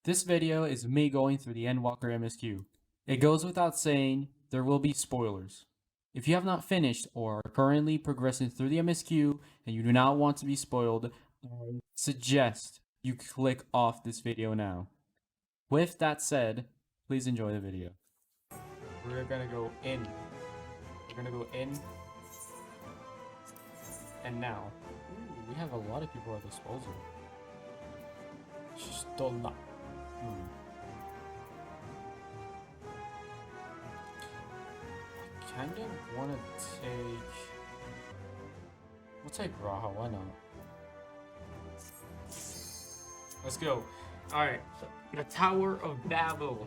This video is me going through the Endwalker MSQ. It goes without saying, there will be spoilers. If you have not finished or are currently progressing through the MSQ and you do not want to be spoiled, I suggest you click off this video now. With that said, please enjoy the video. We're gonna go in. We're gonna go in. And now. Ooh, we have a lot of people at disposal. Still not. I kind of want to take... We'll take Raha, why not? Let's go. Alright, the Tower of Babel.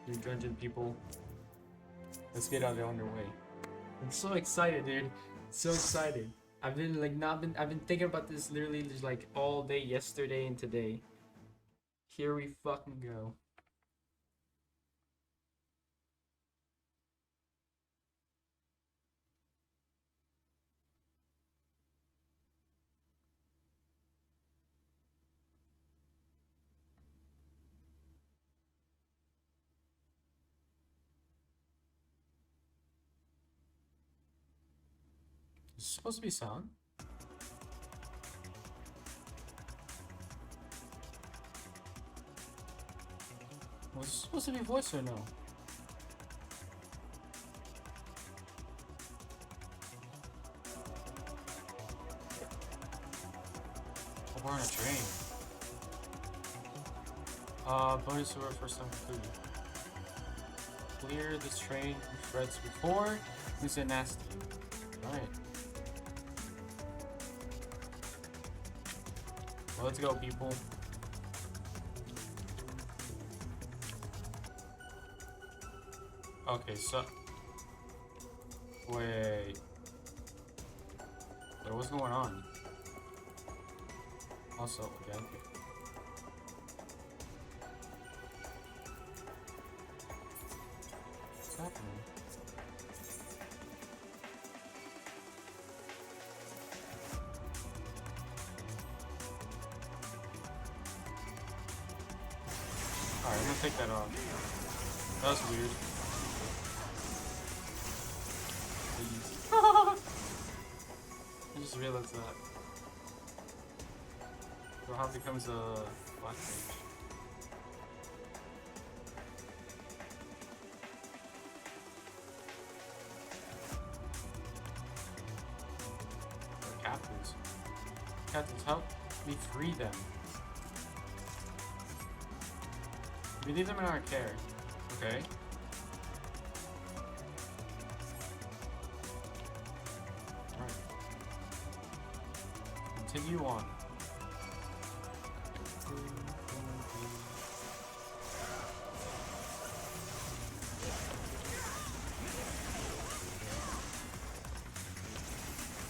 You dungeon people. Let's get out on their way. I'm so excited, dude. So excited. I've been thinking about this literally just like all day yesterday and today. Here we fucking go. Is this supposed to be sound? Was this supposed to be voice or no? Oh, we're on a train. Bonus for first time completed. Clear this train threads before. Who's a nasty? Alright. Well, let's go, people. Okay, so... Wait... But what's going on? Also, okay. What's happening? Alright, I'm gonna take that off. That was weird. I just realized that. So how becomes a black page? The captains. Captains, help me free them. We leave them in our care. Okay. Alright. Continue on.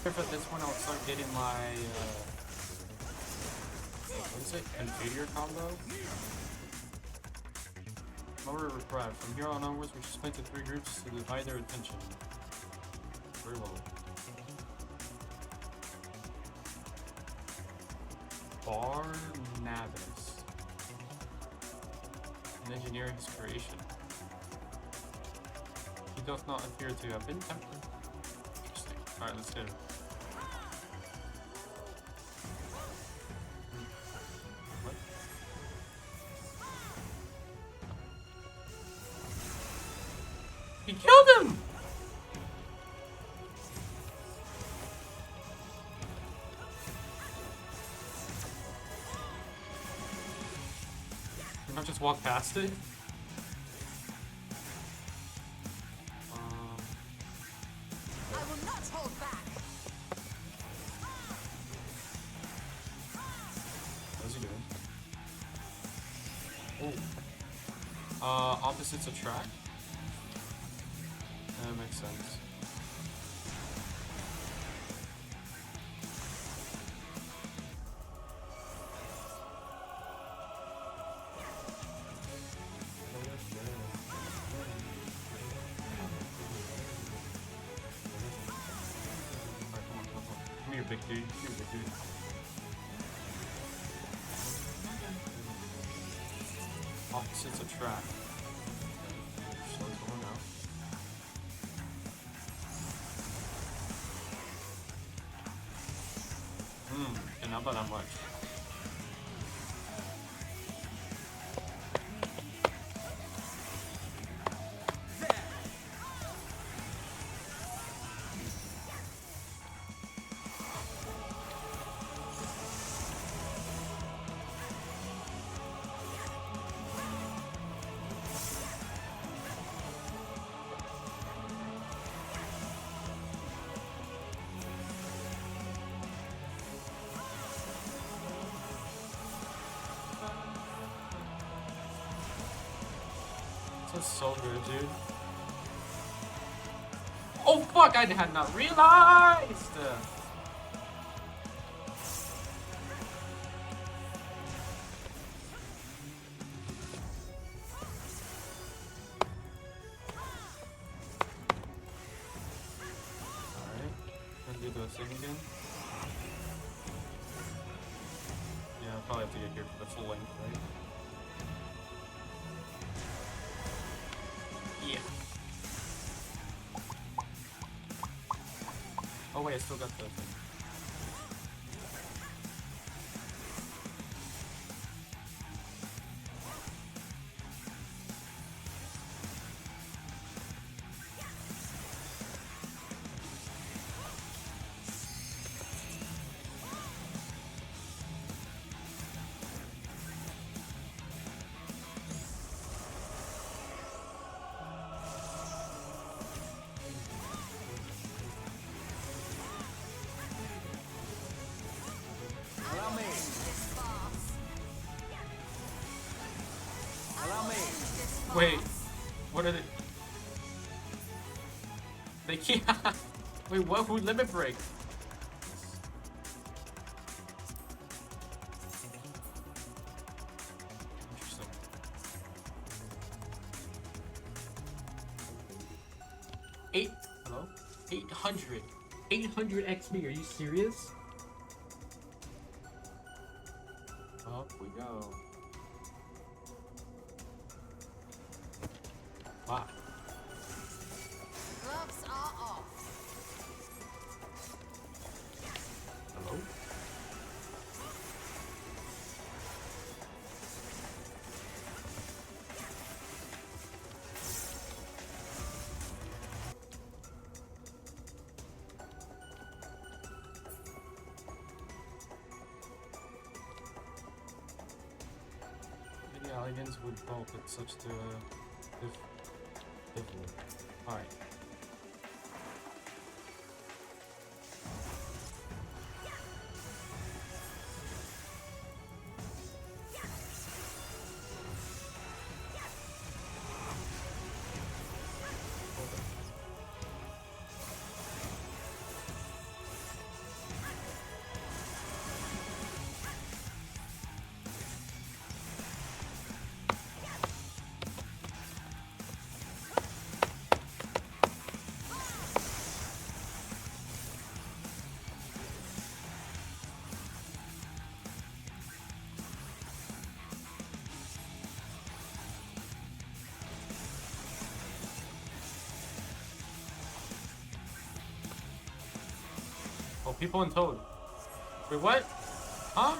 For this one, I'll start getting my what is it? Inferior combo? Lower reprieve. From here on onwards, we should split into 3 groups to divide their attention. Very well. Barnabas. An engineer his creation. He doth not appear to have been tempered. Interesting. Alright, let's go. What? He killed him! Can I just walk past it? I will not hold back. What's he doing? Oh. Opposites attract? That makes sense. Come here, big dude. Come here, big dude. Opposites attract. So it's going out. And not by that much. That's so good, dude. Oh fuck, I had not realized! Alright, gonna do the thing again. Yeah, I'll probably have to get here for the full length, right? Yeah. Oh wait, I still got the thing. Allow me. This farce. Allow me. This farce. Wait, what are they? They can't. Wait, what? Who limit break? Interesting. Hello? 800. 800 XP. Are you serious? Up we go. Wow. Gloves are off. Hello? Maybe elegance would bulk at such difficult. Alright. Oh, people in Toad. Wait, what? Huh?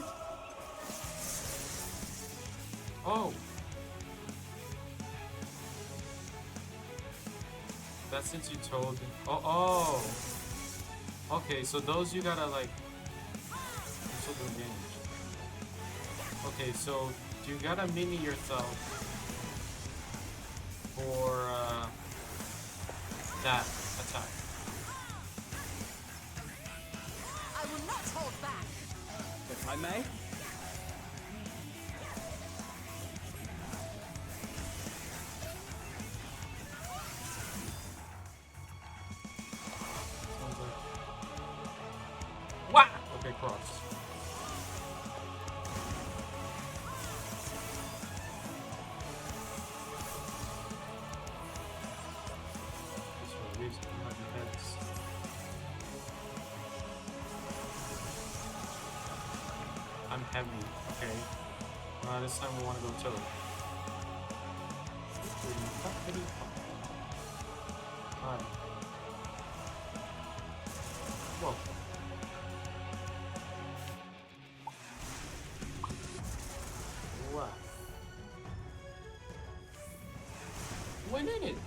Oh. That's since you told. Oh. Okay, so those you gotta like. I'm still doing damage. Okay, so you gotta mini yourself for that attack. I will not hold back. If I may. Sounds like. What? Okay, cross. Just for a reason, you have your heads. I'm heavy, okay? This time we want to go Toad. Puppity pop. Alright. Whoa. What? When in it?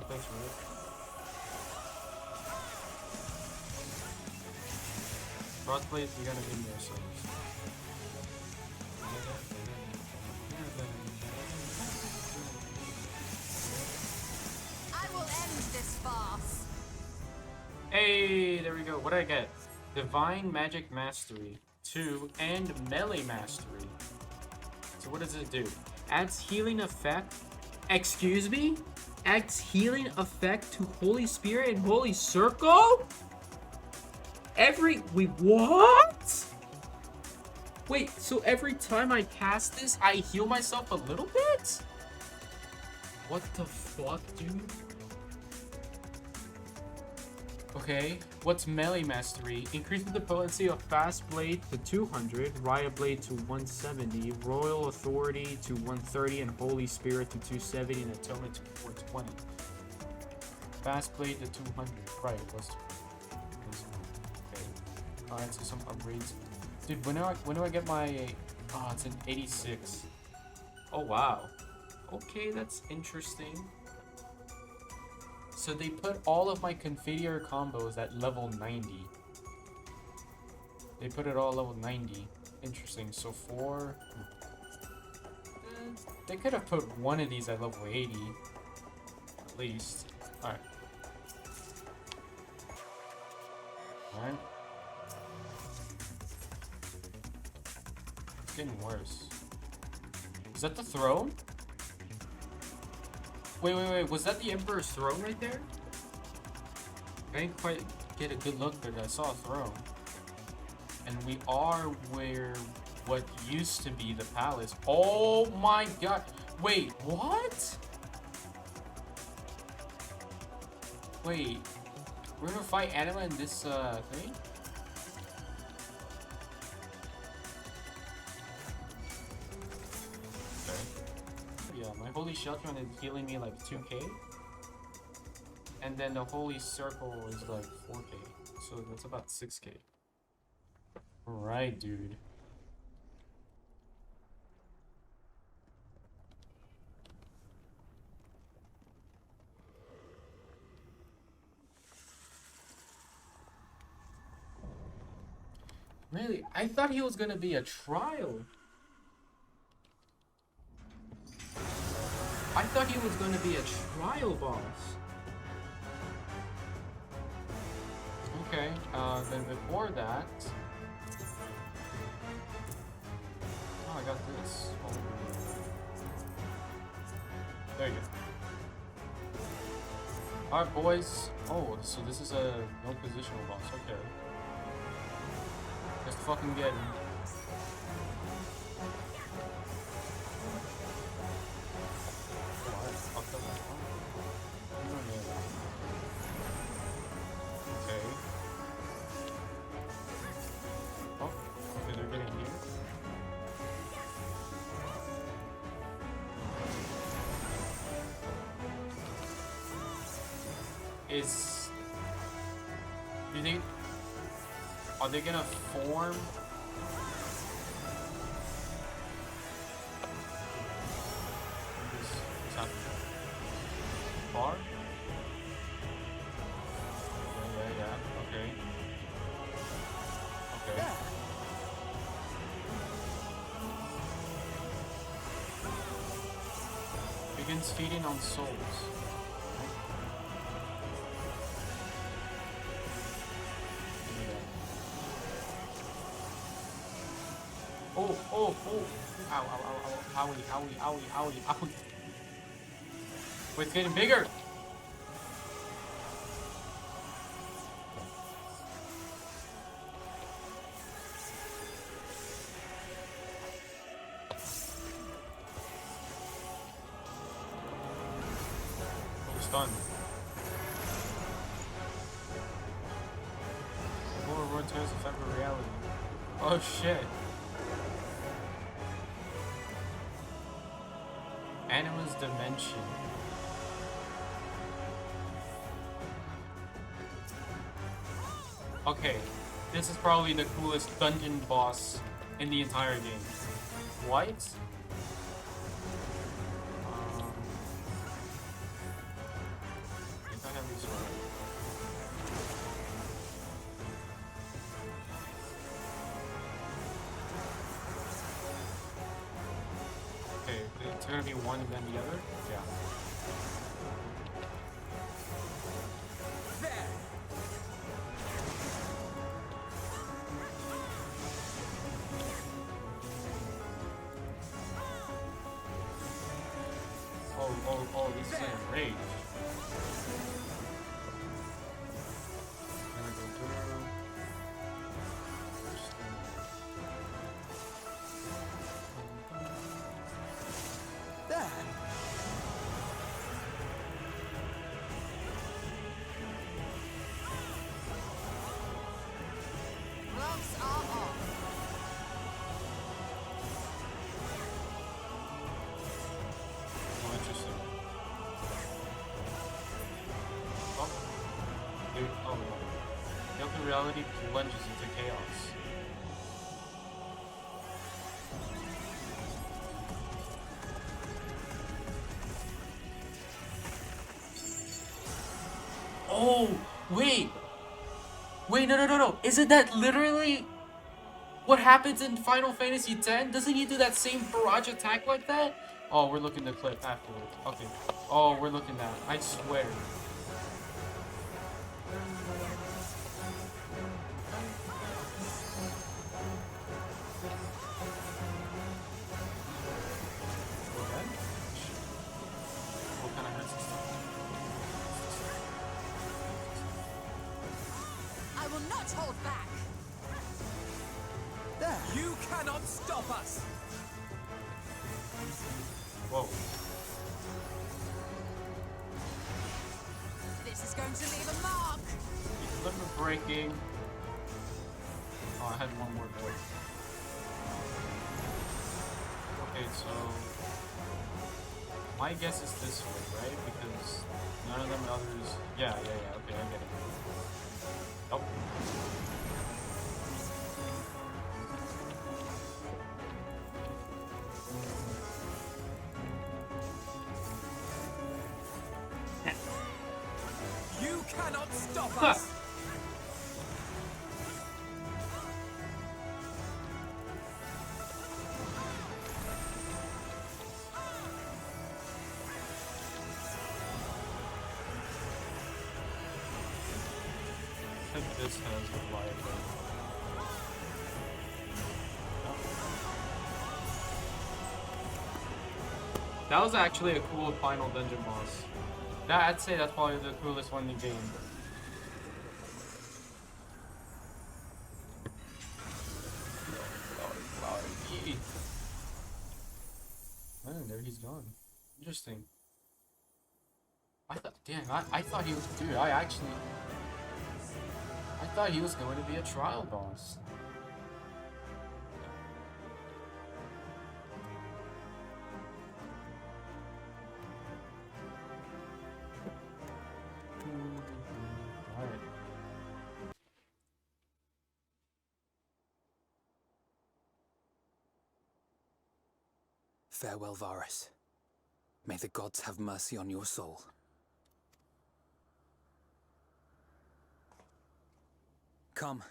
Thanks, man. Crossplays, you gotta give me yourselves. I will end this farce. Hey, there we go. What did I get? Divine Magic Mastery 2 and Melee Mastery. So what does it do? Adds healing effect. Excuse me? Adds healing effect to Holy Spirit and Holy Circle? Wait, what? Wait, so every time I cast this, I heal myself a little bit? What the fuck, dude? Okay, what's Melee Mastery? Increases the potency of Fast Blade to 200, Riot Blade to 170, Royal Authority to 130, and Holy Spirit to 270, and Atonement to 420. Fast Blade to 200. Right, let's okay. Alright, so some upgrades. Dude, when do I get my... Oh, it's an 86. Oh, wow. Okay, that's interesting. So they put all of my configure combos at level 90. They put it all level 90. Interesting. So they could have put one of these at level 80. At least. Alright. Alright. It's getting worse. Is that the throne? Wait. Was that the Emperor's throne right there? I didn't quite get a good look, but I saw a throne. And we are where what used to be the palace. Oh my god. Wait, what? Wait. We're gonna fight Anima in this thing? Yeah, my Holy Sheltron is healing me like 2k. And then the Holy Circle is like 4k. So that's about 6k. Alright, dude. Really? I thought he was gonna be a trial. I thought he was going to be a trial boss. Okay, then before that... Oh, I got this. Oh. There you go. Alright, boys. Oh, so this is a no positional boss. Okay. Let's fucking get him. Do you think... Are they gonna form... What's happening? Bar? Yeah. Okay. Begins feeding on souls. Oh, oh. Ow, ow, ow, ow, owie, owie, owie, owie, owie. Wait, it's getting bigger. Oh, stunned. More run tears affect reality. Oh shit. Anima's dimension. Okay, this is probably the coolest dungeon boss in the entire game. What? I think I have these right. Okay, it's gonna be one and then the other? Yeah. Oh, this is in rage. Gonna go through. There. Gloves are off. Oh, interesting. Oh. Dude, oh no. The open reality plunges into chaos. Oh, wait! Wait, no. Isn't that literally what happens in Final Fantasy X? Doesn't he do that same barrage attack like that? Oh, we're looking the clip afterwards. Okay. Oh, we're looking that. I swear. Again? What kind of hurts this stuff? I will not hold back. There. You cannot stop us. Whoa. This is going to leave a mark. Equipment breaking. Oh, I had one more door. Okay, so my guess is this way, right? Because none of them others. Yeah. Okay, I get it. Oh. You cannot stop Huh. us. I think this has a life. That was actually a cool final dungeon boss. I'd say that's probably the coolest one in the game. Man, there he's gone. Interesting. I thought he was, dude, I thought he was going to be a trial boss. Alright. Farewell, Varus. May the gods have mercy on your soul. Come.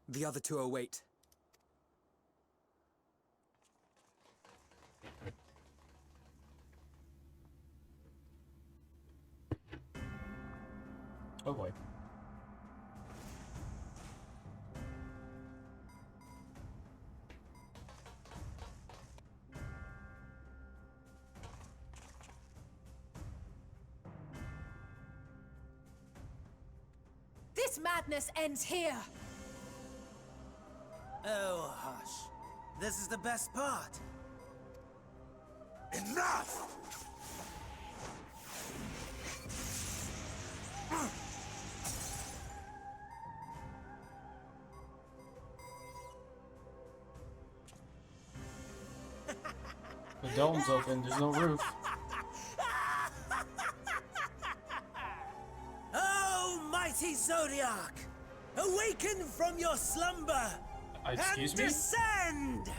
The other two await. Oh boy. This madness ends here. Oh, hush. This is the best part. Enough! The dome's open, there's no roof. Oh, mighty Zodiac! Awaken from your slumber! Excuse and me? descend!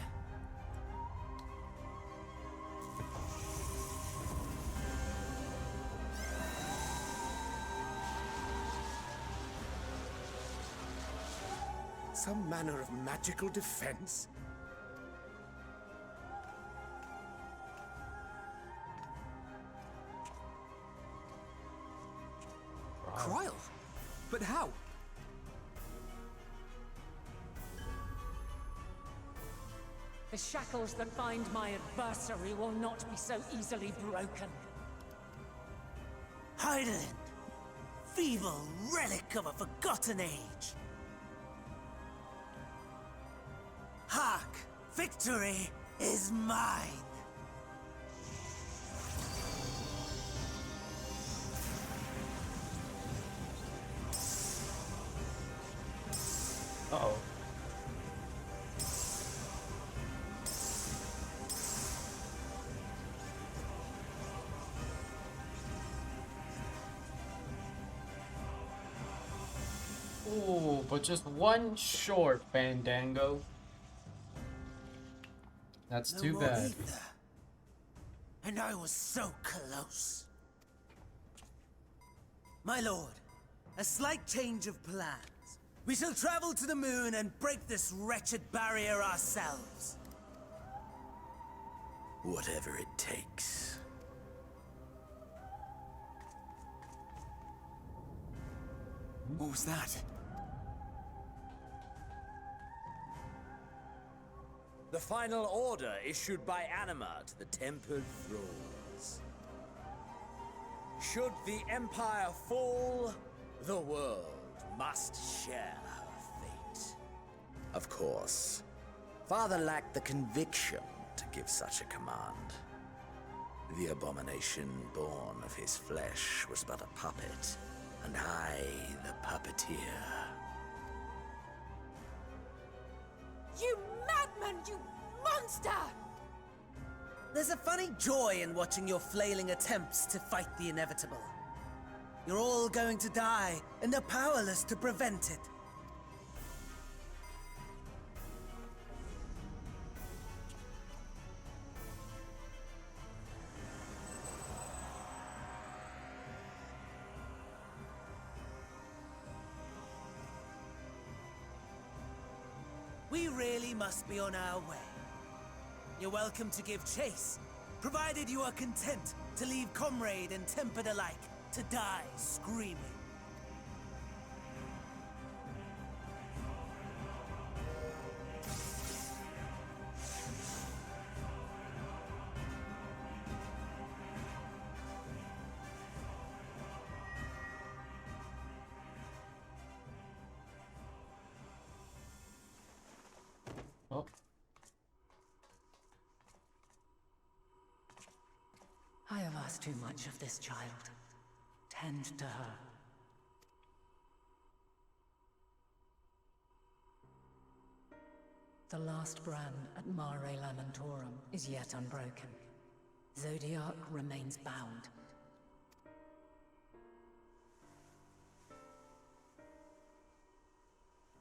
Some manner of magical defense? Cryle? But how? The shackles that bind my adversary will not be so easily broken. Hydaelyn! Feeble relic of a forgotten age! Hark! Victory is mine! Uh-oh. Ooh, but just one short, Fandango. That's No too more bad. either. And I was so close. My lord, a slight change of plans. We shall travel to the moon and break this wretched barrier ourselves. Whatever it takes. What was that? The final order issued by Anima to the tempered thralls. Should the Empire fall, the world must share her fate. Of course, Father lacked the conviction to give such a command. The abomination born of his flesh was but a puppet, and I the puppeteer. You madman, you monster! There's a funny joy in watching your flailing attempts to fight the inevitable. You're all going to die, and are powerless to prevent it. We really must be on our way. You're welcome to give chase, provided you are content to leave comrade and tempered alike to die screaming. Oh. I have asked too much of this child. Tend to her. The last brand at Mare Lamentorum is yet unbroken. Zodiac remains bound.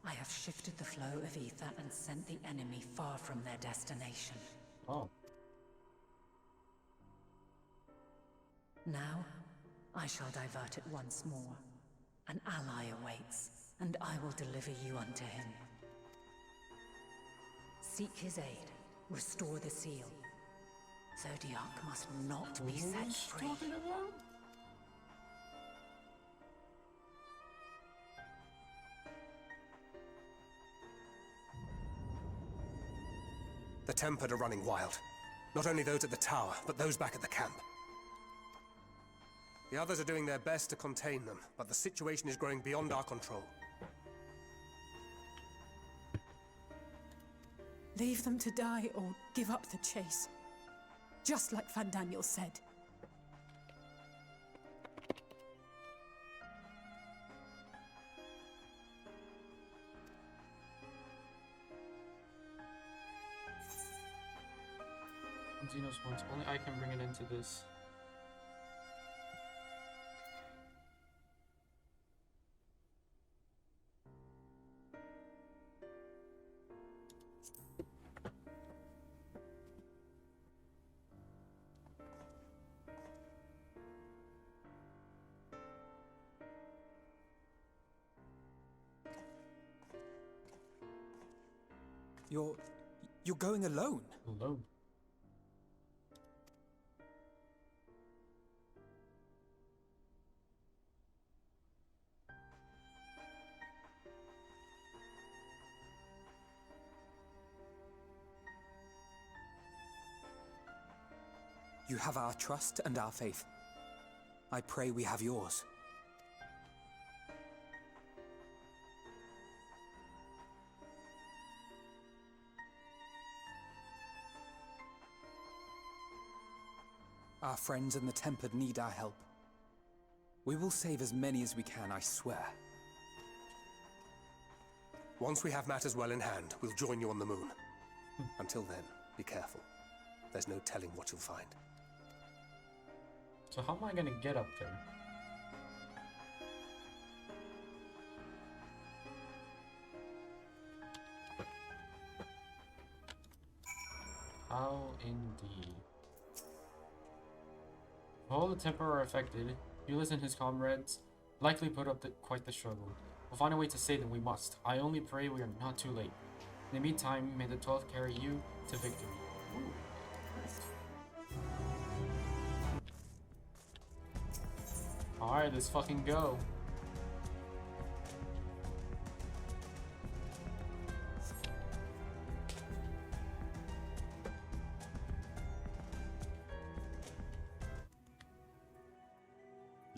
I have shifted the flow of ether and sent the enemy far from their destination. Oh. Now, I shall divert it once more. An ally awaits, and I will deliver you unto him. Seek his aid, restore the seal. Zodiac must not be set free. The Tempered are running wild. Not only those at the tower, but those back at the camp. The others are doing their best to contain them, but the situation is growing beyond our control. Leave them to die or give up the chase. Just like Van Daniel said. Xenos points. Only I can bring it into this. You're going alone? Hello. You have our trust and our faith. I pray we have yours. Our friends and the Tempered need our help. We will save as many as we can, I swear. Once we have matters well in hand, we'll join you on the moon. Until then, be careful. There's no telling what you'll find. So how am I gonna get up there? How indeed. If all the Temper are affected, Ulyss and his comrades likely put up quite the struggle. We'll find a way to save them, we must. I only pray we are not too late. In the meantime, may the 12th carry you to victory. Alright, let's fucking go.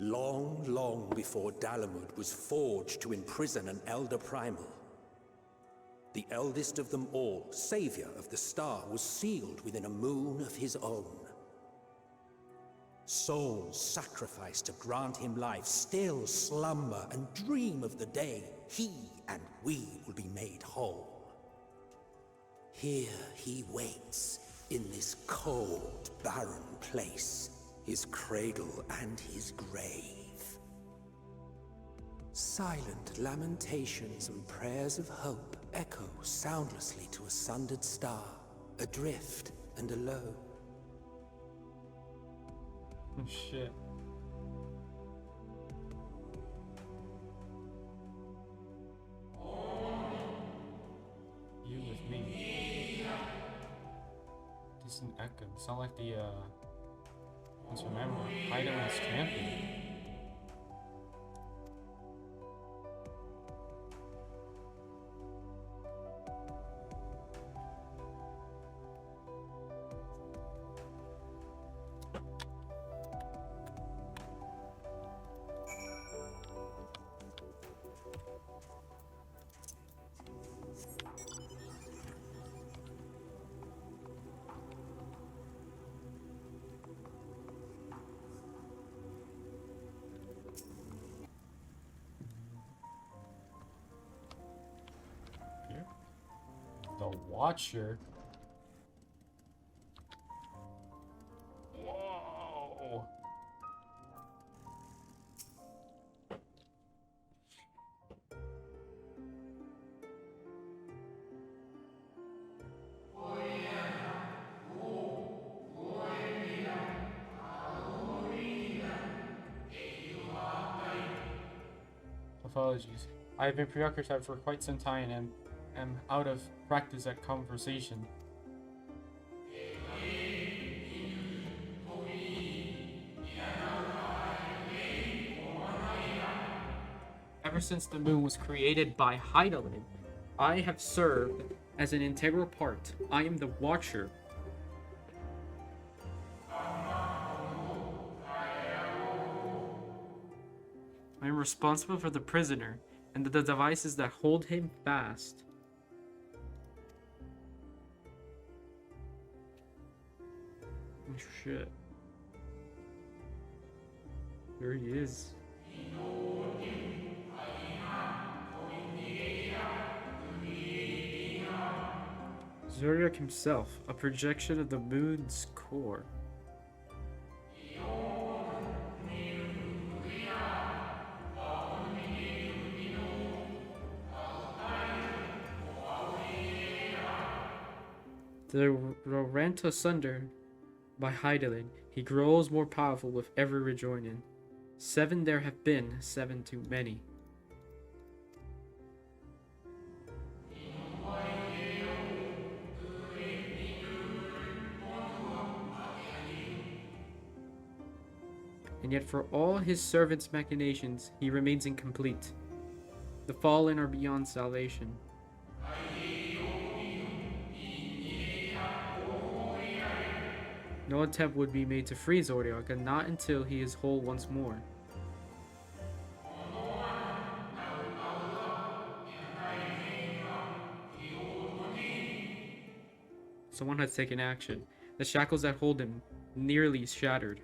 Long, long before Dalamud was forged to imprison an Elder Primal, the eldest of them all, savior of the star, was sealed within a moon of his own. Souls sacrificed to grant him life still slumber and dream of the day he and we will be made whole. Here he waits in this cold, barren place, his cradle and his grave. Silent lamentations and prayers of hope echo soundlessly to a sundered star, adrift and alone. Oh shit. You with me. Distant echo. Sound like the let's remember, Hideout's champion. The Watcher. Whoa. Apologies. I have been preoccupied for quite some time and am out of practice at conversation. Ever since the moon was created by Hydaelyn, I have served as an integral part. I am the Watcher. I am responsible for the prisoner and the devices that hold him fast. shit. There he is. Zodiac himself, a projection of the moon's core. The rent asunder by Heidelin, he grows more powerful with every rejoining. 7 there have been, 7 too many. And yet for all his servants' machinations, he remains incomplete. The fallen are beyond salvation. No attempt would be made to free Zodiac, and not until he is whole once more. Someone has taken action. The shackles that hold him nearly shattered.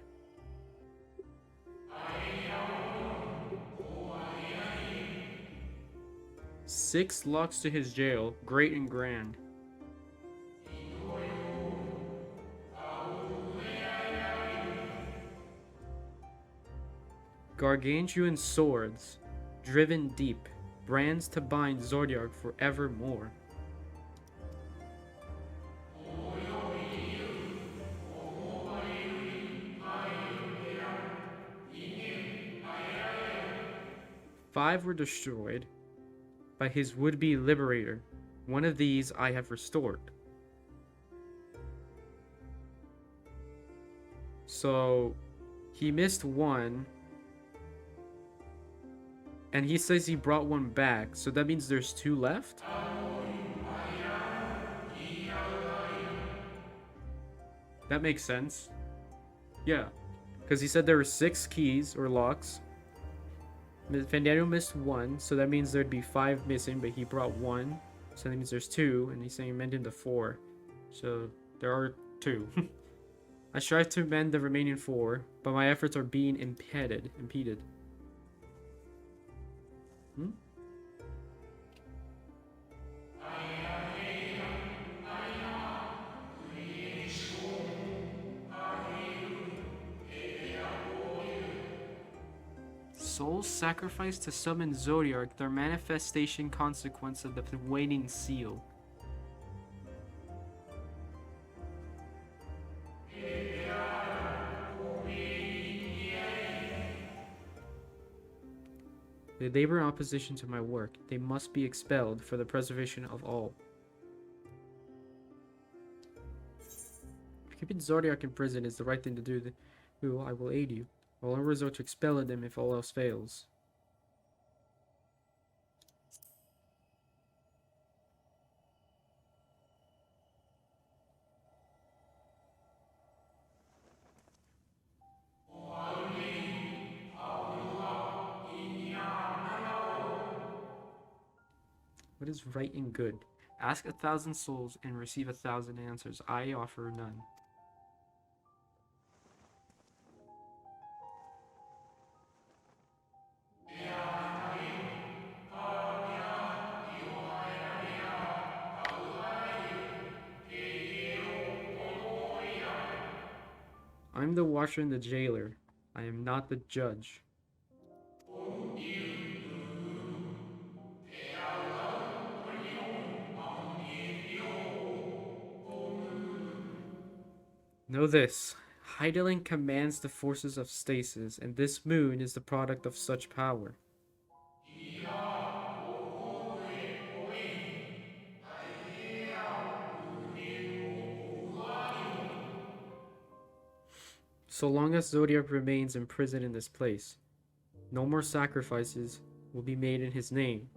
Six locks to his jail, great and grand. Gargantuan swords, driven deep, brands to bind Zodiac forevermore. Five were destroyed by his would-be liberator. One of these I have restored. So, he missed one. And he says he brought one back, so that means there's 2 left? That makes sense. Yeah, because he said there were 6 keys or locks. Fandango missed 1, so that means there'd be 5 missing, but he brought 1. So that means there's 2, and he's saying mend into 4. So there are 2. I strive to mend the remaining 4, but my efforts are being impeded. Hmm? Souls sacrificed to summon Zodiac, their manifestation consequence of the waning seal. They labor in opposition to my work. They must be expelled for the preservation of all. Keeping Zodiac in prison is the right thing to do. I will aid you. I will resort to expelling them if all else fails. What is right and good? Ask 1,000 souls and receive 1,000 answers. I offer none. I'm the watcher and the jailer. I am not the judge. Know this. Heidelin commands the forces of stasis, and this moon is the product of such power. So long as Zodiac remains imprisoned in this place, no more sacrifices will be made in his name,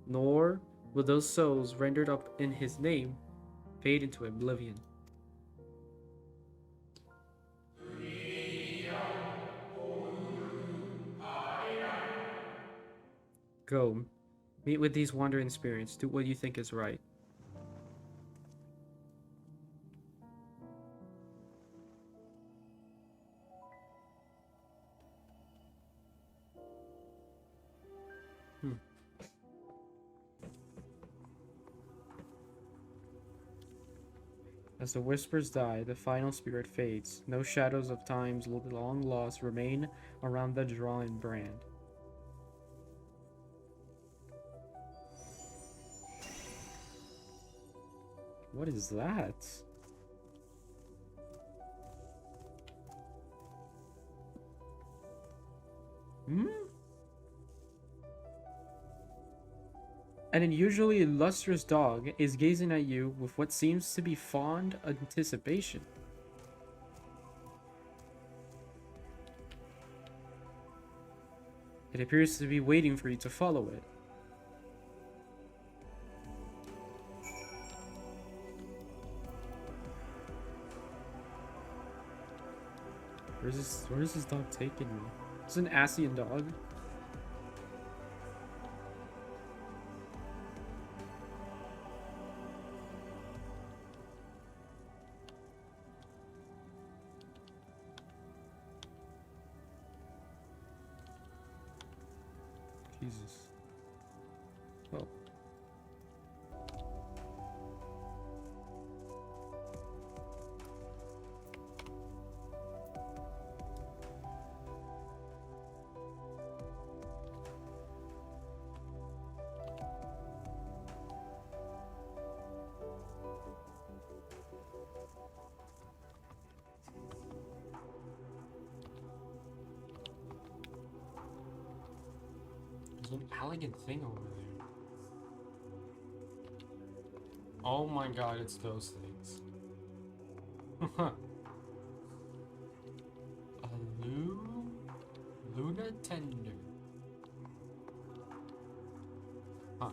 nor will those souls rendered up in his name fade into oblivion. Go, meet with these wandering spirits, do what you think is right. As the whispers die, the final spirit fades. No shadows of time's long loss remain around the drawn brand. What is that? Hmm? An unusually lustrous dog is gazing at you with what seems to be fond anticipation. It appears to be waiting for you to follow it. Where is this dog taking me? It's an Asian dog. Jesus. Well. There's an elegant thing over there. Oh my god, it's those things. A Luna Tender. Huh.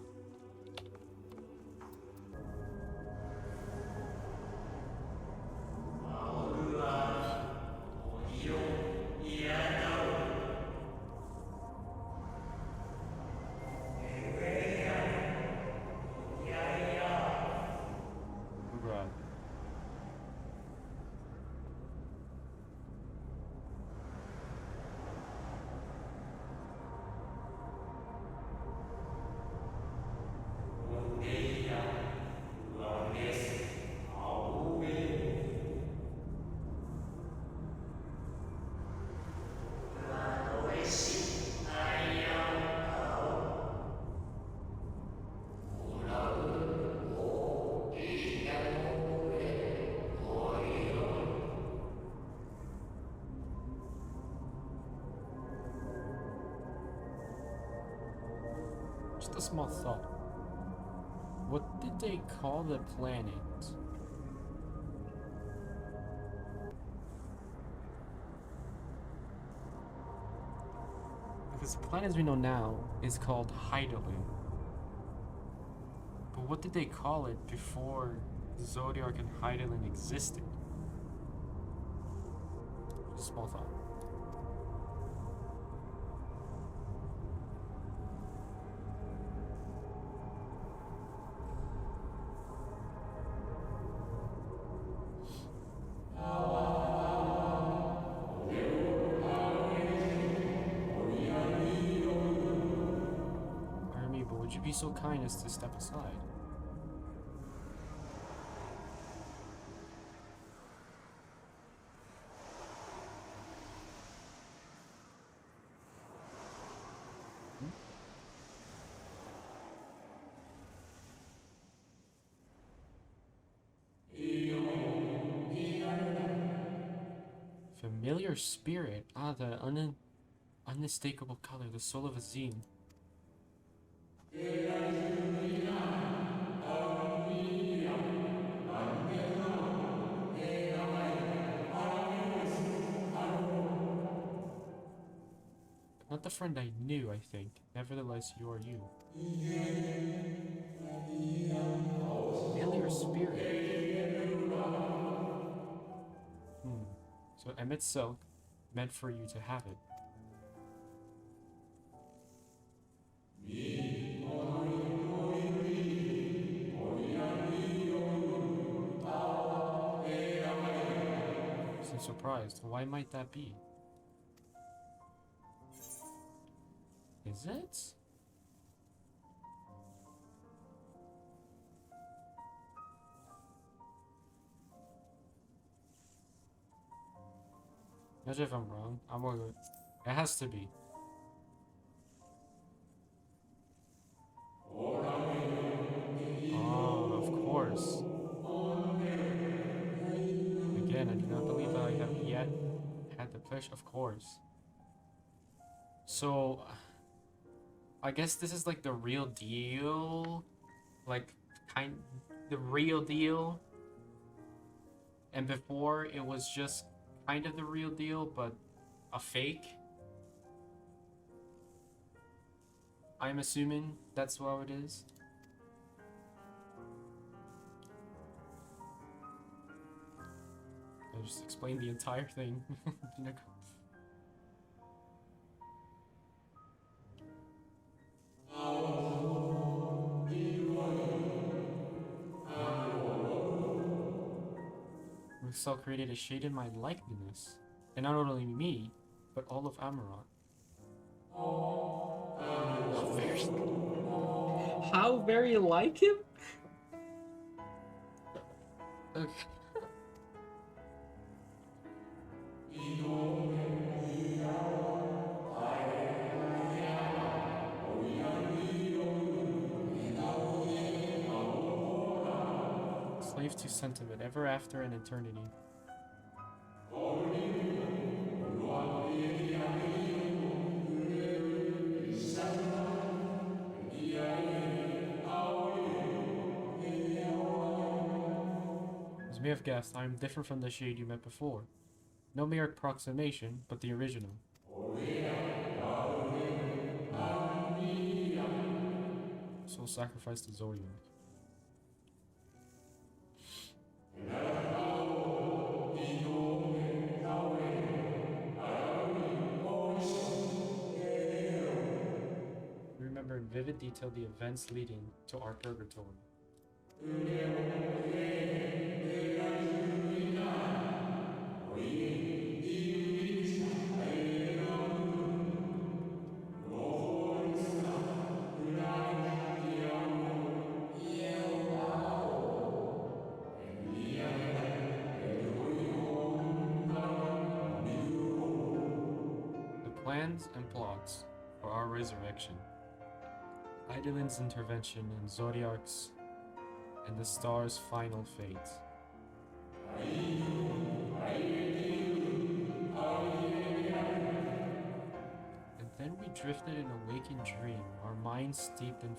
Bruh. Just a small thought. What did they call the planet? Because the planet as we know now is called Hydaelyn. But what did they call it before Zodiac and Hydaelyn existed? Just a small thought. Would you be so kind as to step aside? Familiar spirit. Ah, the unmistakable color, the soul of a zine. Not the friend I knew, I think. Nevertheless, you are you. Familiar spirit. So Emmet Silk meant for you to have it. I'm surprised. Why might that be? Is it? Imagine if I'm wrong. I'm gonna go. It has to be. Oh, of course. Again, I do not believe I have yet had the pleasure. Of course. So, I guess this is like the real deal. Like, the real deal. And before, it was just kind of the real deal, but a fake. I'm assuming that's what it is. I just explained the entire thing. Russell created a shade in my likeness. And not only me, but all of Amaron. How very like him? Okay. Slave to sentiment, ever after an eternity. As you may have guessed, I am different from the shade you met before. No mere approximation, but the original. Soul sacrifice to Zodiac. We remember in vivid detail the events leading to our purgatory. The plans and plots for our resurrection. Idolin's intervention and Zodiac's and the star's final fate. And then we drifted in a waking dream, our minds steeped in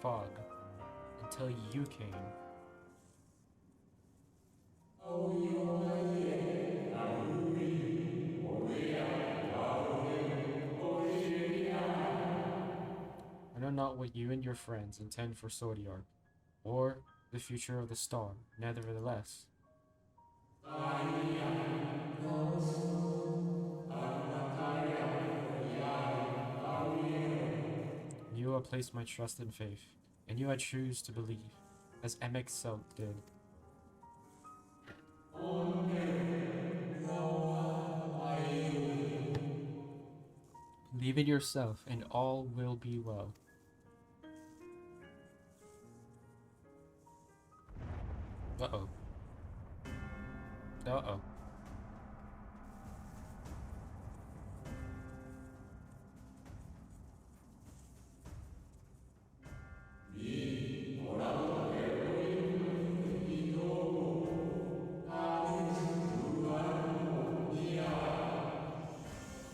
fog, until you came. I know not what you and your friends intend for Zodiac, or the future of the star, nevertheless. In you I place my trust and faith, and you I choose to believe, as Emek Selk did. Believe in yourself, and all will be well. Uh-oh. Uh-oh.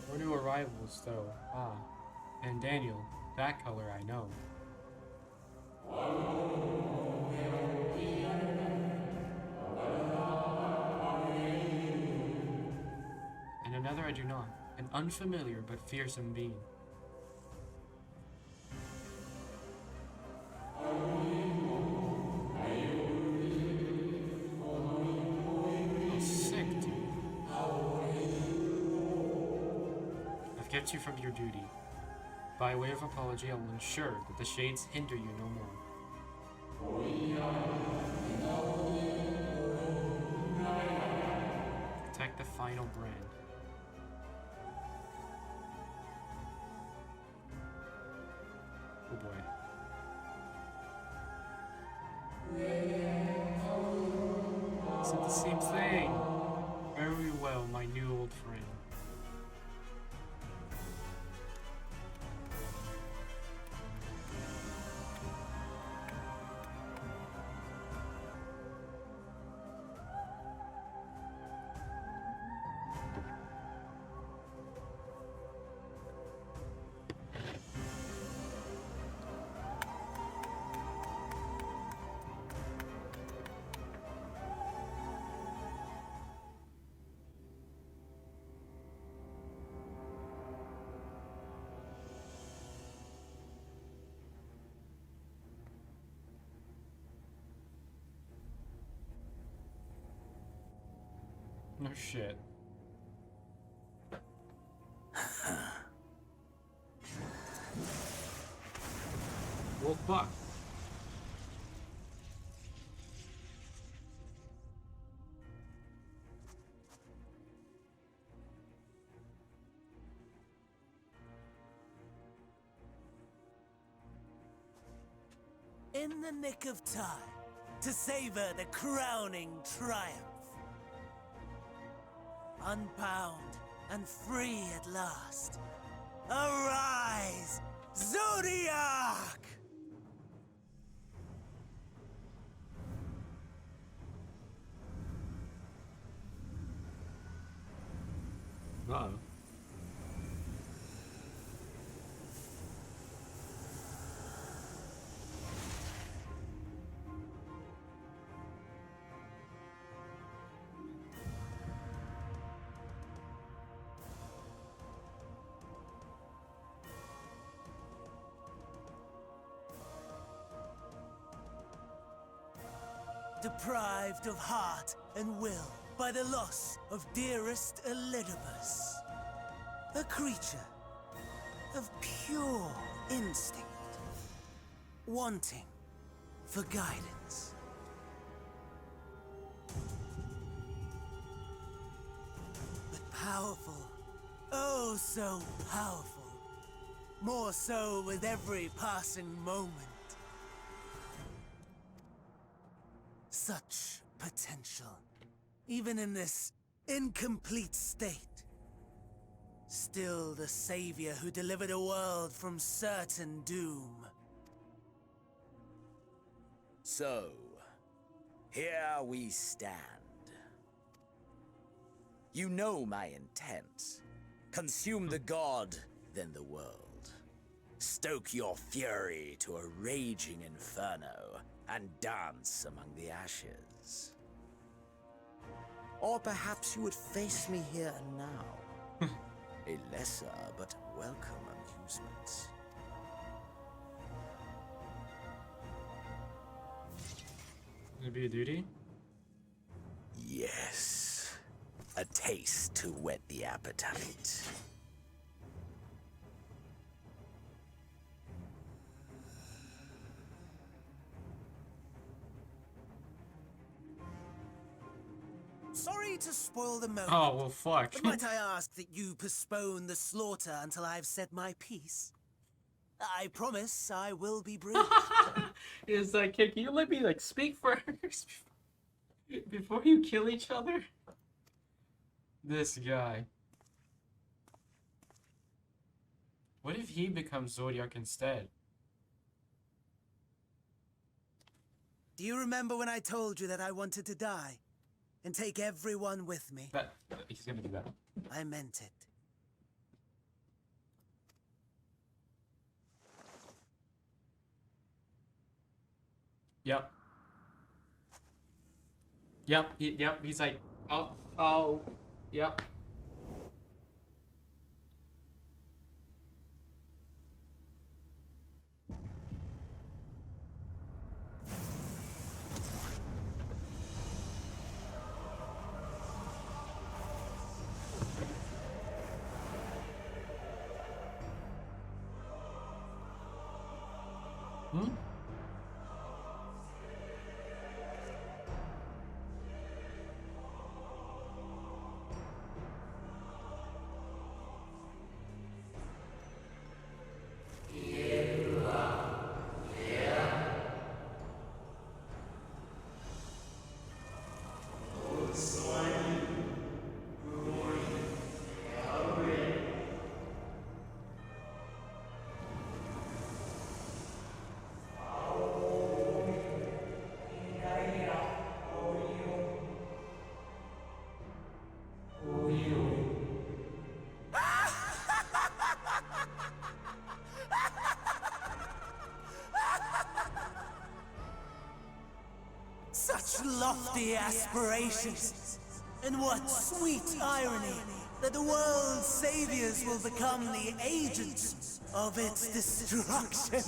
No new arrivals, though. Ah. And Daniel, that color I know. And another I do not. An unfamiliar but fearsome being. Oh, sick, dude. I've kept you from your duty. By way of apology, I will ensure that the shades hinder you no more. Protect the final brand. Oh boy. Is it the same thing? Very well, my new old friend. No shit. Well, fuck. In the nick of time to savor the crowning triumph. Unbound and free at last. Arise, Zodiac! Uh-oh. Deprived of heart and will by the loss of dearest Elidibus. A creature of pure instinct, wanting for guidance. But powerful, oh so powerful. More so with every passing moment. Such potential, even in this incomplete state. Still the savior who delivered a world from certain doom. So, here we stand. You know my intent. Consume the god, then the world. Stoke your fury to a raging inferno, and dance among the ashes. Or perhaps you would face me here and now. A lesser but welcome amusement. Gonna be a duty? Yes. A taste to whet the appetite. Sorry to spoil the moment. Oh, well, fuck. But might I ask that you postpone the slaughter until I've said my piece? I promise I will be brief. It's like, can you let me, like, speak first? Before you kill each other? This guy. What if he becomes Zodiac instead? Do you remember when I told you that I wanted to die? And take everyone with me? But he's gonna do that. I meant it. Yep. Yep, yep, he's like, oh, yep. Hmm? lofty aspirations. And what sweet irony that the world's saviors will become the agents of its destruction.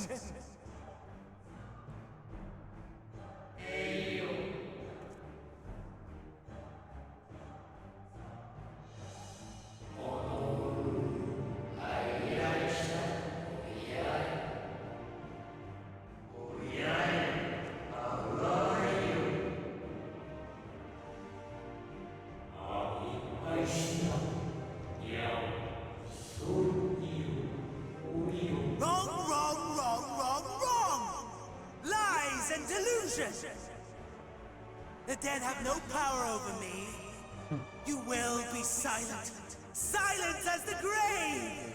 Wrong! Lies and delusion! The dead have no power over me. You will be silent. Silent as the grave!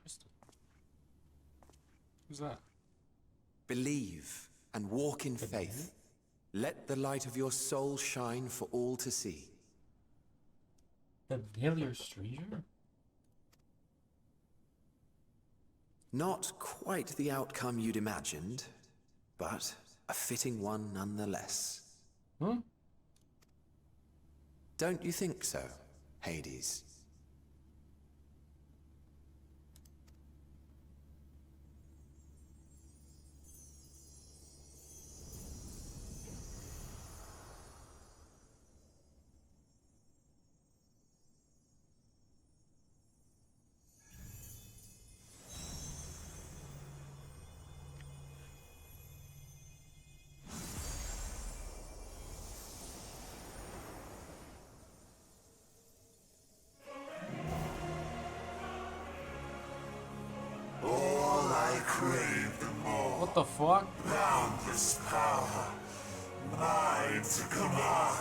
Crystal. Who's that? Believe and walk in faith. Let the light of your soul shine for all to see. The Veilier Stranger? Not quite the outcome you'd imagined, but a fitting one nonetheless. Huh? Don't you think so, Hades? What the fuck? Boundless power, mine to command.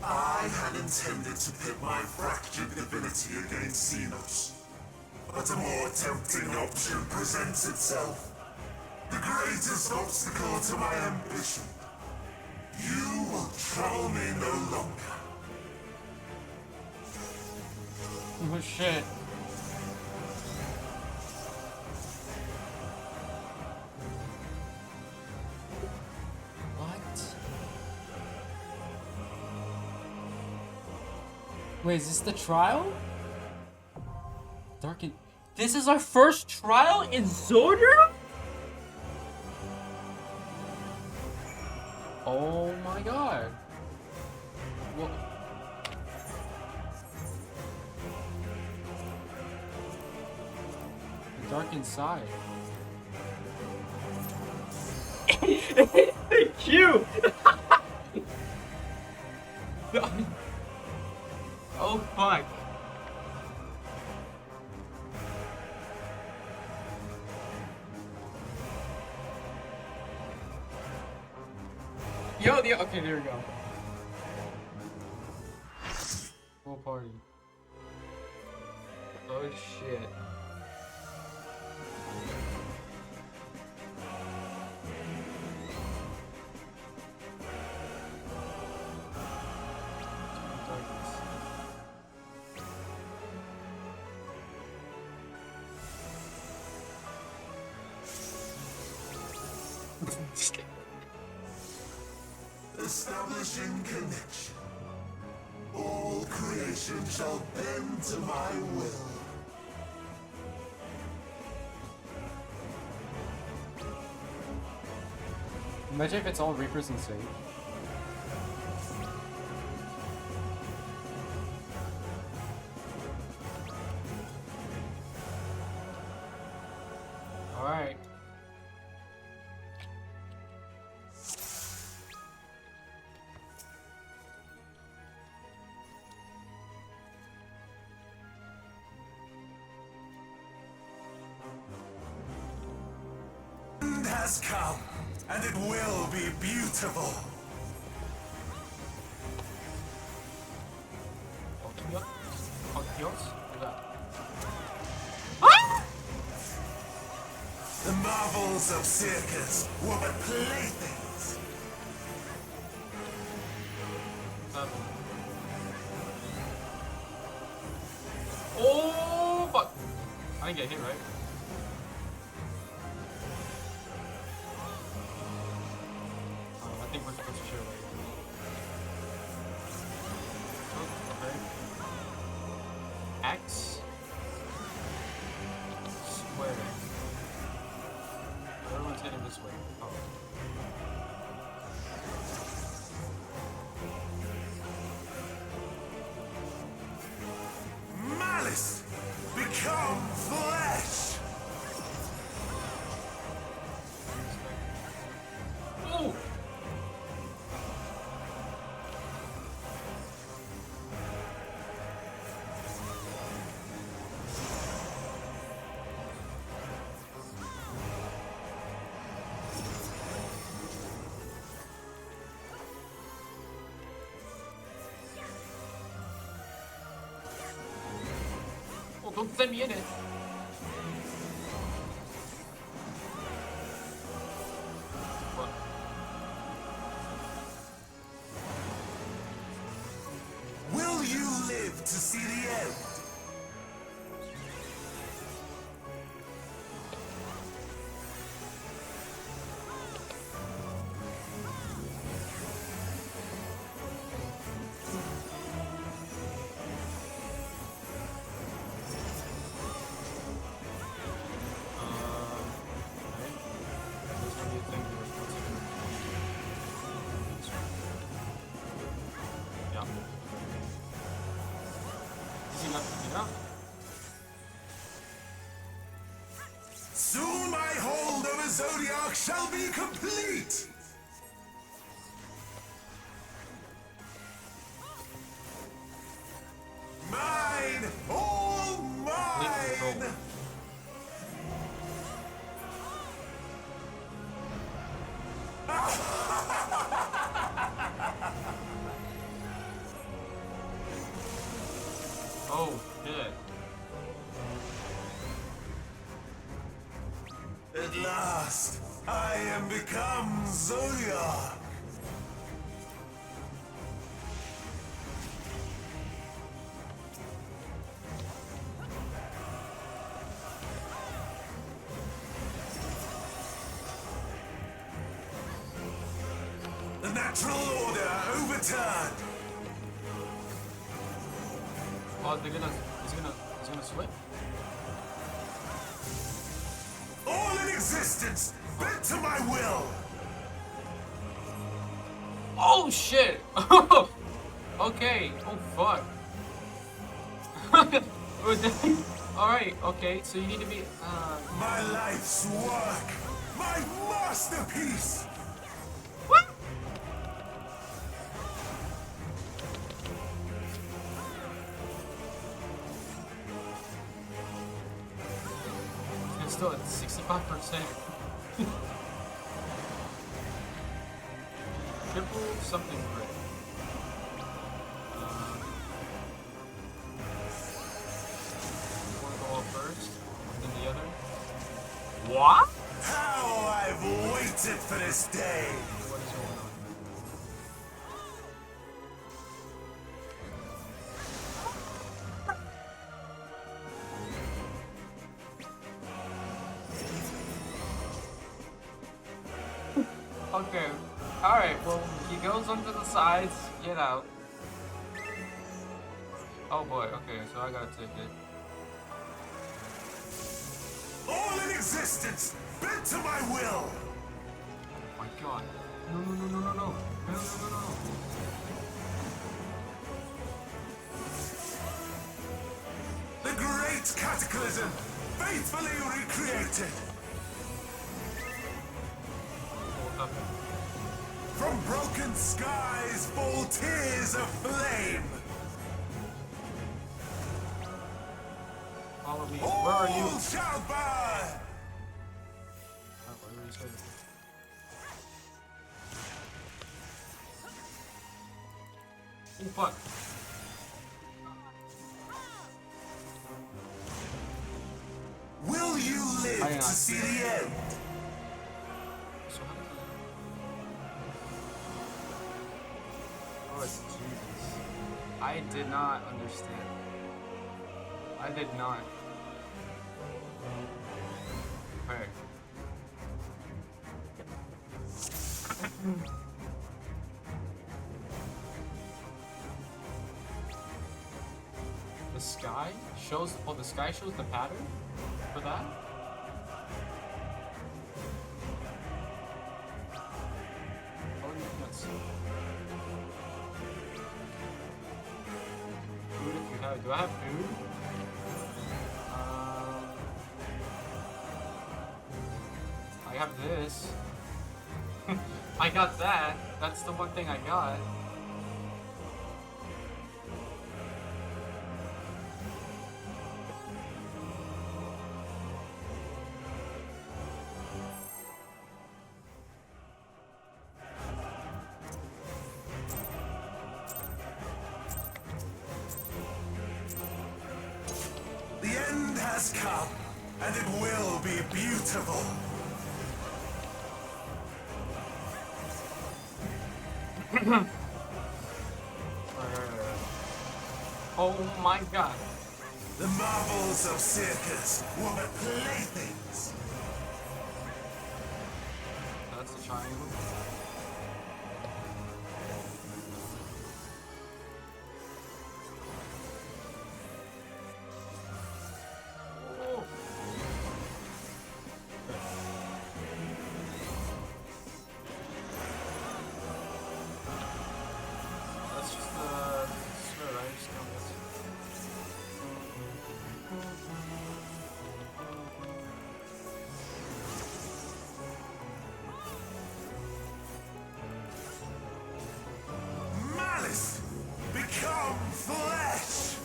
I had intended to pit my fractured divinity against Xenos, but a more tempting option presents itself. The greatest obstacle to my ambition. You will trouble me no longer. Oh shit. What? Wait, is this the trial? Darken. This is our first trial in Zordra? Oh my god. What? The dark inside. Cute! Oh fuck. Yo, okay, there we go. Full party. Oh shit. Establishing connection. All creation shall bend to my will. Imagine if it's all Reapers and Sage. Alright. must come, and it will be beautiful. The marvels of circus were but playthings. Oh, fuck. I didn't get hit, right? I think we're supposed to share right here. Okay. X. Square. Everyone's heading this way. Oh. Malice, become flesh! Oh! Oh, don't send me in it. What? Will you live to see the end? Soon my hold of a Zodiac shall be complete! Mine! All mine! Oh, shit. At last, I am become Zodiac! The natural order overturned! Oh, he's gonna switch? All in existence, bent to my will! Oh, shit! Okay. Oh, fuck. Alright, okay, so you need to be, My life's work! My masterpiece! What? It's still at 65%. Triple something crit. One go up first, then the other. What? How I've waited for this day! What is going on? Okay. Alright, well, he goes onto the sides, get out. Oh boy, okay, so I gotta take it. All in existence, bent to my will! Oh my god. No, no, no, no, no, no. No, no, no, no, no. The great cataclysm, faithfully recreated! Hold up. From broken skies fall tears of flame! Follow me. Where are you? All shall burn! Oh, where are you saying? Oh fuck. Will you live Hang to on. see the end? So how does that... Oh, it's Jesus. I did not understand. I did not. Okay. The sky shows. Oh, the sky shows the pattern for that. Oh, nuts. Food if you have. Do I have food? I have this. I got that. That's the one thing I got. The end has come, and it will be beautiful. Oh my god. The marvels of circus were but playthings. That's a triangle. Oh. That's just the square, right? Just count this. Malice, become flesh.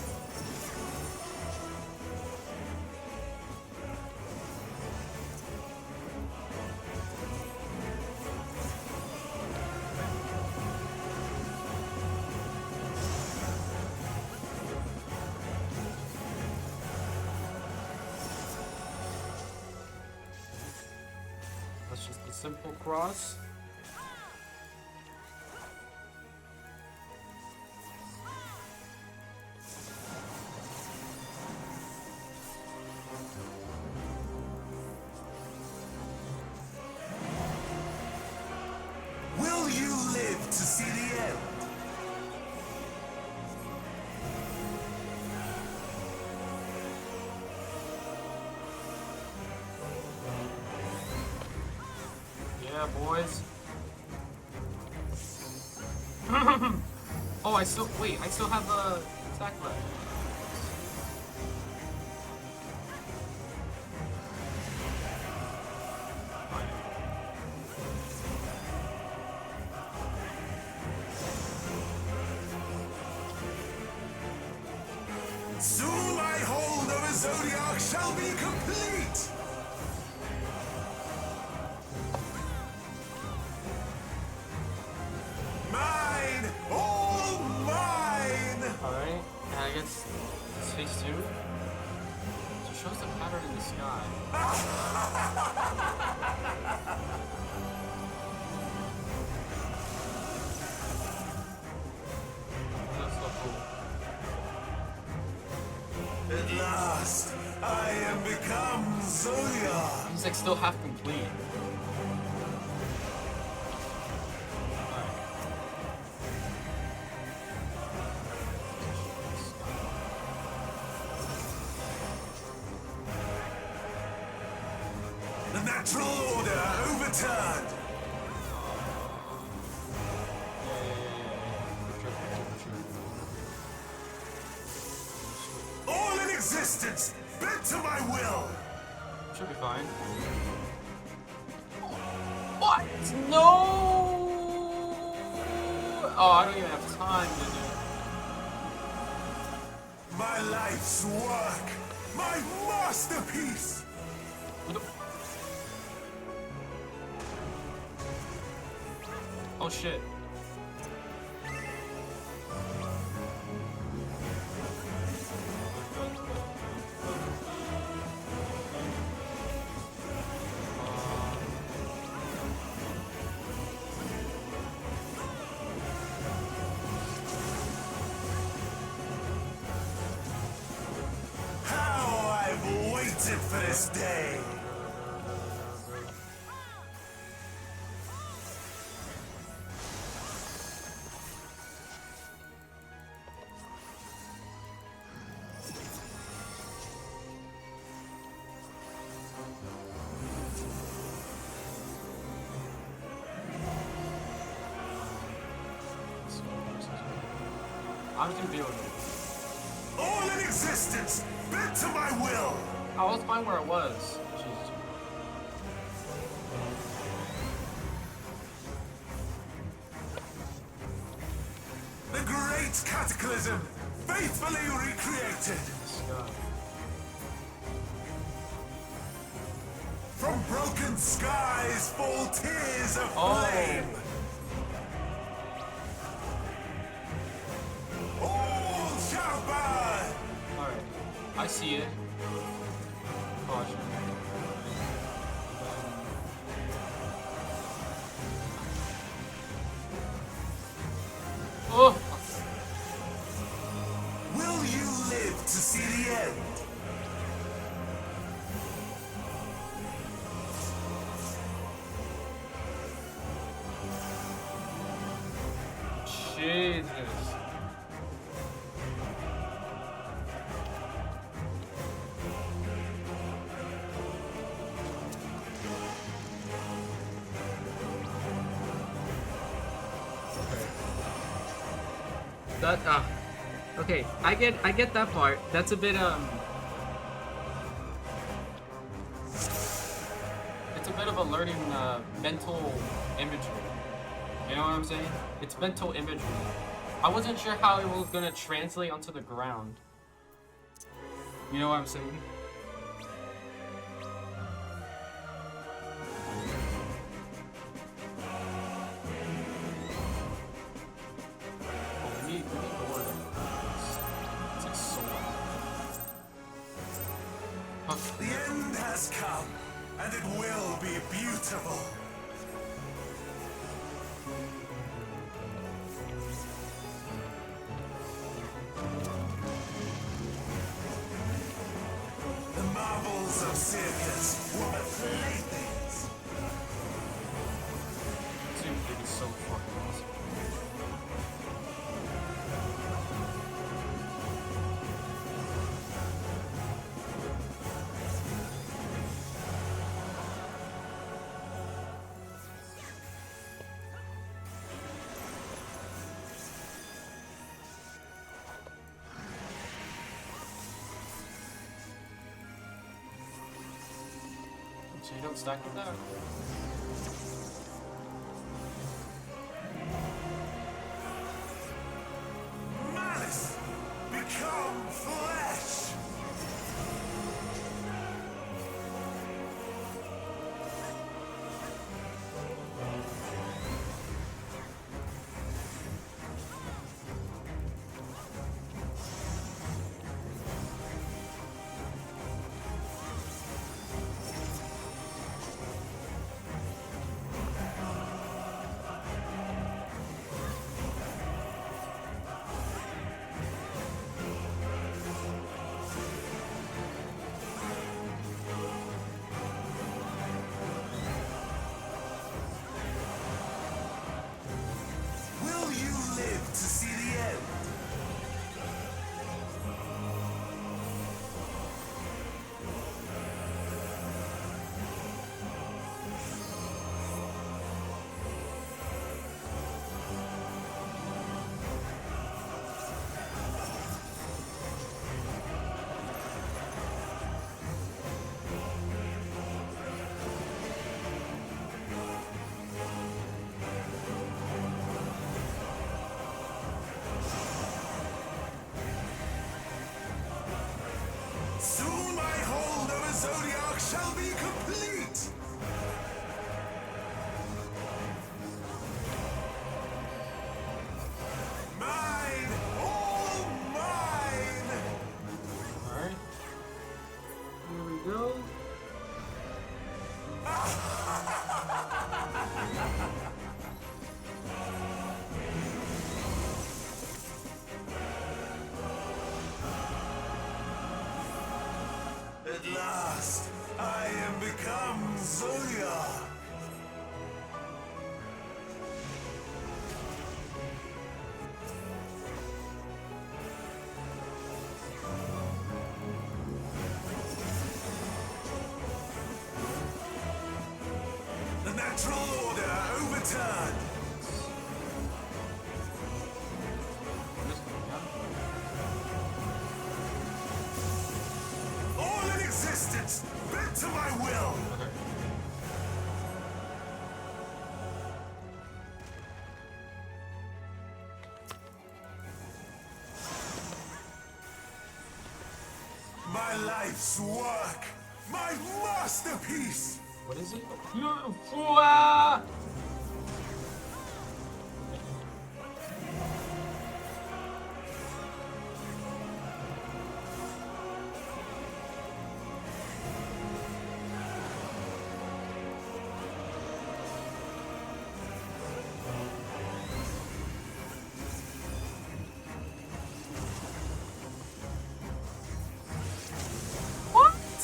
That's just a simple cross. Will you live to see the end? Yeah, boys. Oh, I still have a attack left. Soon my hold of a zodiac shall be complete. Mine, all mine. Alright, and I guess it's phase 2. So it shows the pattern in the sky. That's so cool. At last, I am become Zodiac. He's like still half complete. The natural order overturned. All in existence, bent to my will. Should be fine. What? No! Oh, I don't even have time to do it. My life's work, my masterpiece. What the- Oh shit. waited for this day. I'm confused. All in existence, bent to my will. I was fine where it was. Jesus. The great cataclysm, faithfully recreated. God. From broken skies fall tears of Oh. flame. All shall burn. Alright. I see it. Caution. Oh! Will you live to see the end? Jesus. That okay, I get that part. That's a bit it's a bit of a learning mental imagery. You know what I'm saying? It's mental imagery. I wasn't sure how it was gonna translate onto the ground. You know what I'm saying? Oh, we need more than this. It's like so loud. Okay. The end has come, and it will be beautiful. The marvels of circus were but playthings. Dude, it's so fucking awesome. So you don't stack with that? Malice, become flesh. Will you live to see the end? Soon my hold of a zodiac shall be complete. Mine, all mine. Alright. Here we go. At last. last, I am become Zulia. The natural order overturned. All in existence, bent to my will. My life's work, my masterpiece. What is it?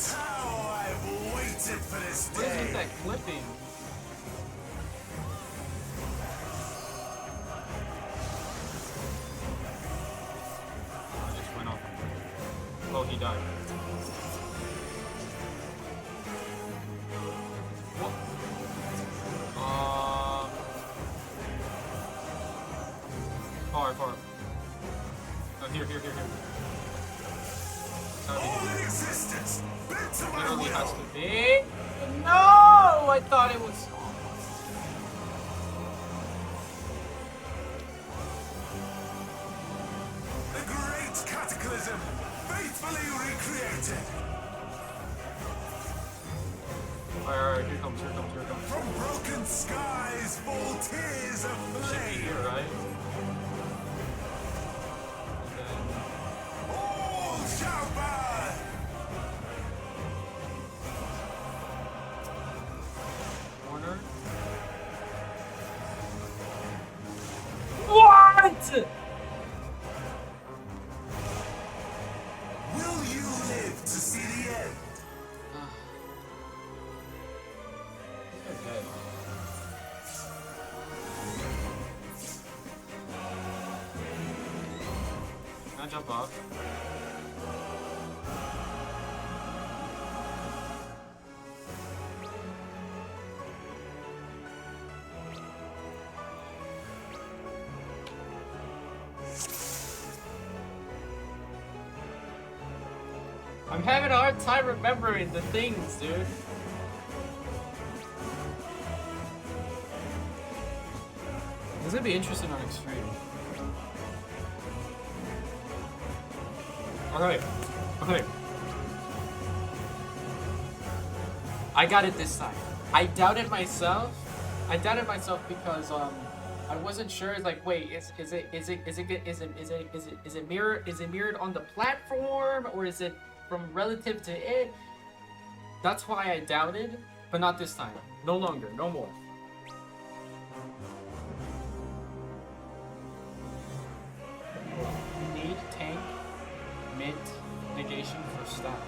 How I've waited for this What is day. with that clipping? I just went off. Oh, he died. What? Far. Oh, here. All in existence, bent to my Literally has will. to be. No! I thought it was. The great cataclysm, faithfully recreated. Alright, here comes. From broken skies fall tears of Should be flame. here, right? And then. All shall burn. Corner. What? Will you live to see the end? Okay. Can I jump off? I'm having a hard time remembering the things, dude. This is gonna be interesting on Extreme. Okay. I got it this time. I doubted myself because I wasn't sure. It's like, wait, is it mirrored on the platform, or is it from relative to it? That's why I doubted, but not this time. No longer, no more. Need tank mint negation for stat.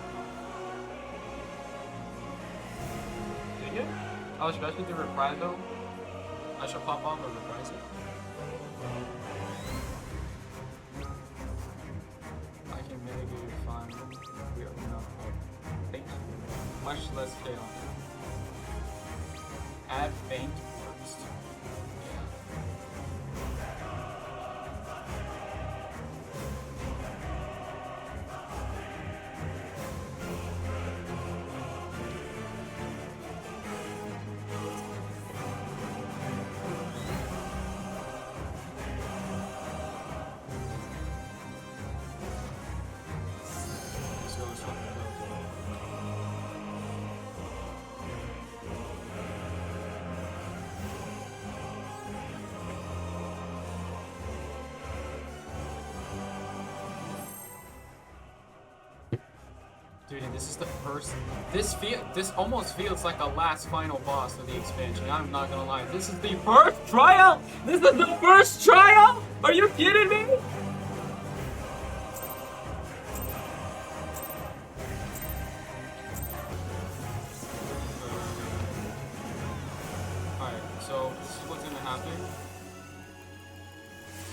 Do you? Oh, should I do the reprisal? I should pop off or reprise it. I can mitigate fine. We are enough. Think much less chaos. Add faint first. Dude, and this is the first. This almost feels like a last final boss of the expansion. I'm not gonna lie. This is the first trial. This is the first trial. Are you kidding me? thing.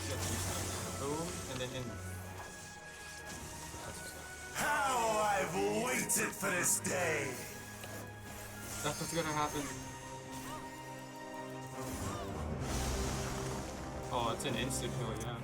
Get two stacks. Boom, and then in. How I've waited for this day! That's what's gonna happen. Oh, it's an instant kill, yeah.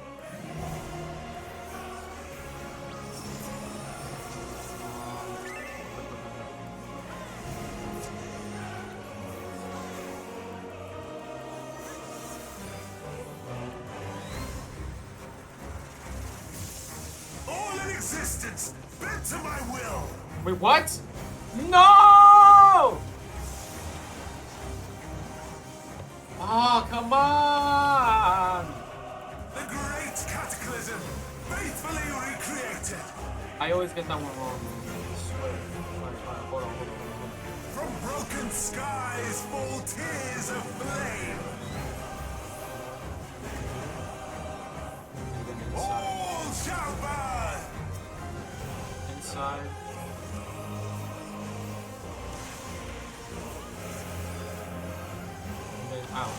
All in existence, bent to my will! Wait, what? No! Oh, come on! The great cataclysm, faithfully recreated! I always get that one wrong. I swear. Alright, hold on. From broken skies fall tears of flame! And then inside. All shall burn! Inside. And then out.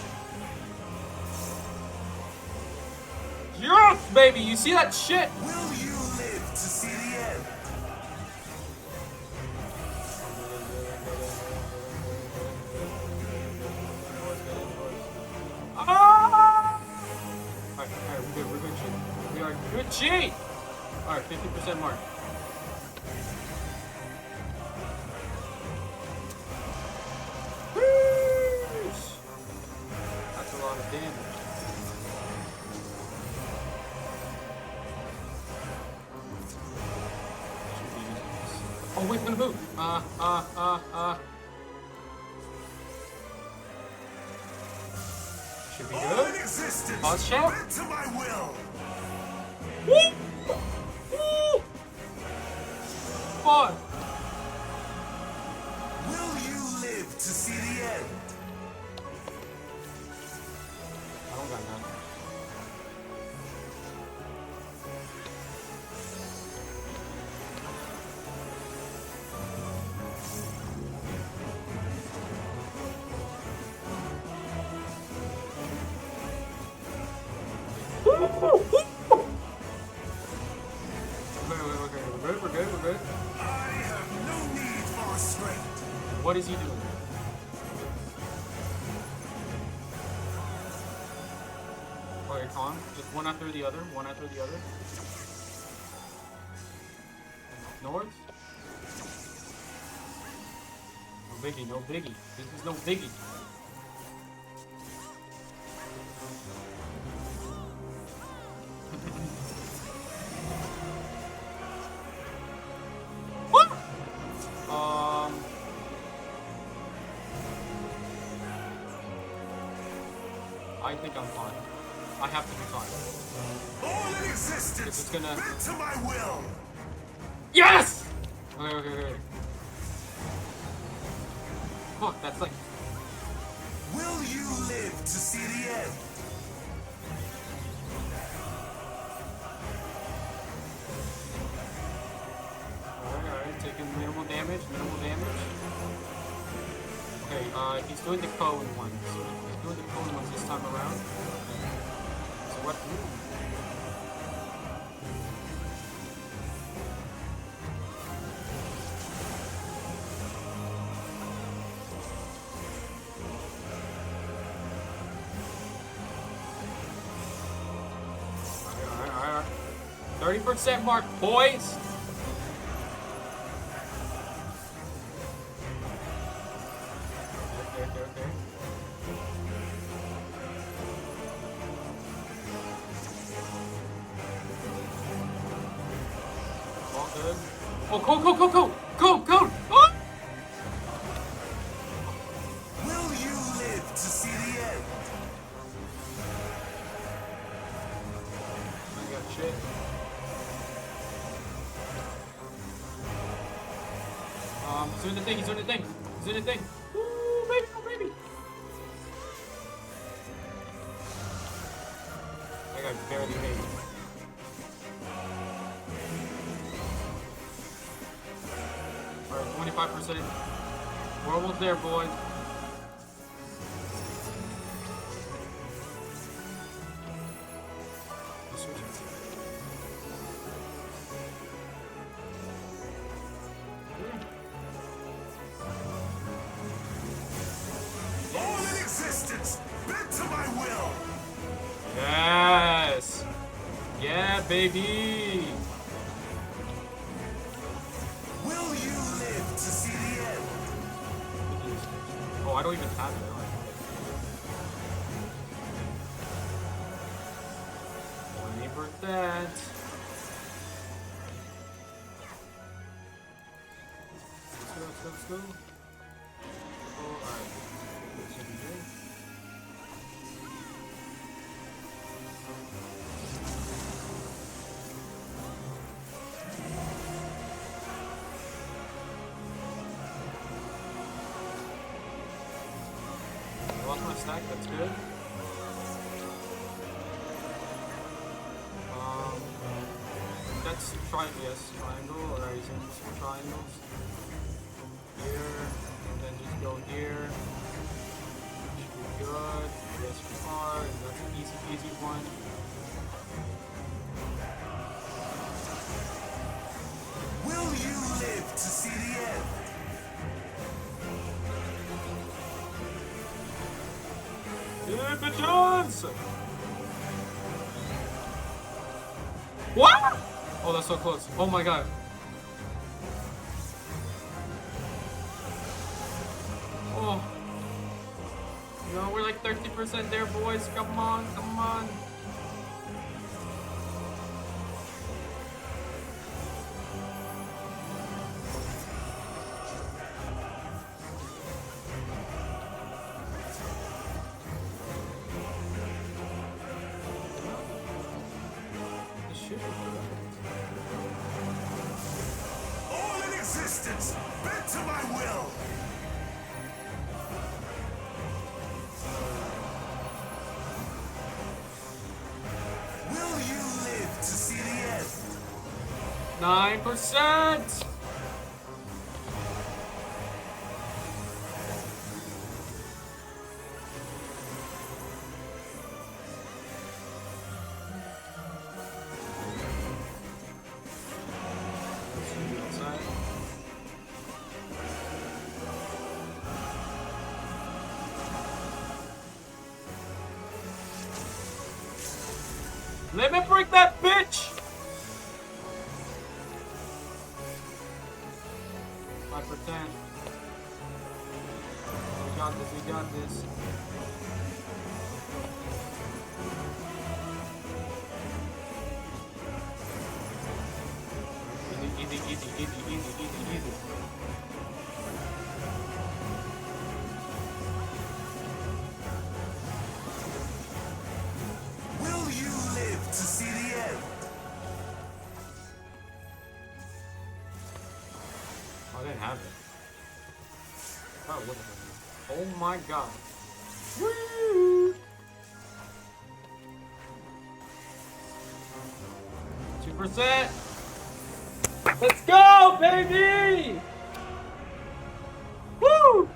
Yes, baby! You see that shit? Will you live to see the end? Ah! Alright, we're good cheat. We are good cheat! Alright, 50% mark. Whoosh! That's a lot of damage. Oh, wait, gonna move. Should be All in good. existence, Oh, shit. bent to my will! Woo! Woo! Fun. Will you live to see the end? I don't got none. We're good. I have no need for restraint. What is he doing? Okay, calm. Just one after the other. North. No biggie. This is no biggie. What? I think I'm fine. I have to be fine. All in existence, This is gonna- bent to my will! Yes! Okay. Fuck, that's like... Will you live to see the end? Alright, taking minimal damage. Okay, he's doing the cone ones. He's doing the cone ones this time around. So what? Alright. 30% mark, boys! Okay. All good. Oh, go! Oh! Will you live to see the end? I got shit. He's doing the thing. Ooh, baby. I got barely made it. Alright, 25%. We're almost there, boys. baby! Will you live to see the end? Oh, I don't even have it. For that. Let's go. Oh, alright. This should be good. I lost my stack, that's good. That's triangle, or using some triangles. Here, and then just go here. Should be good. Yes, we are, and that's an easy peasy one. Will you live to see the end? Give a chance! What? Oh, that's so close. Oh my god. Oh. No, we're like 30% there, boys. Come on, come on. All in existence, bent to my will. Will you live to see the end? 9%! Let me break that bitch! 5%. We got this, we got this. Easy. Will you live to see the end? Oh, I didn't have it. I would have. Oh my god. Woo! 2%! Let's go, baby! Woo!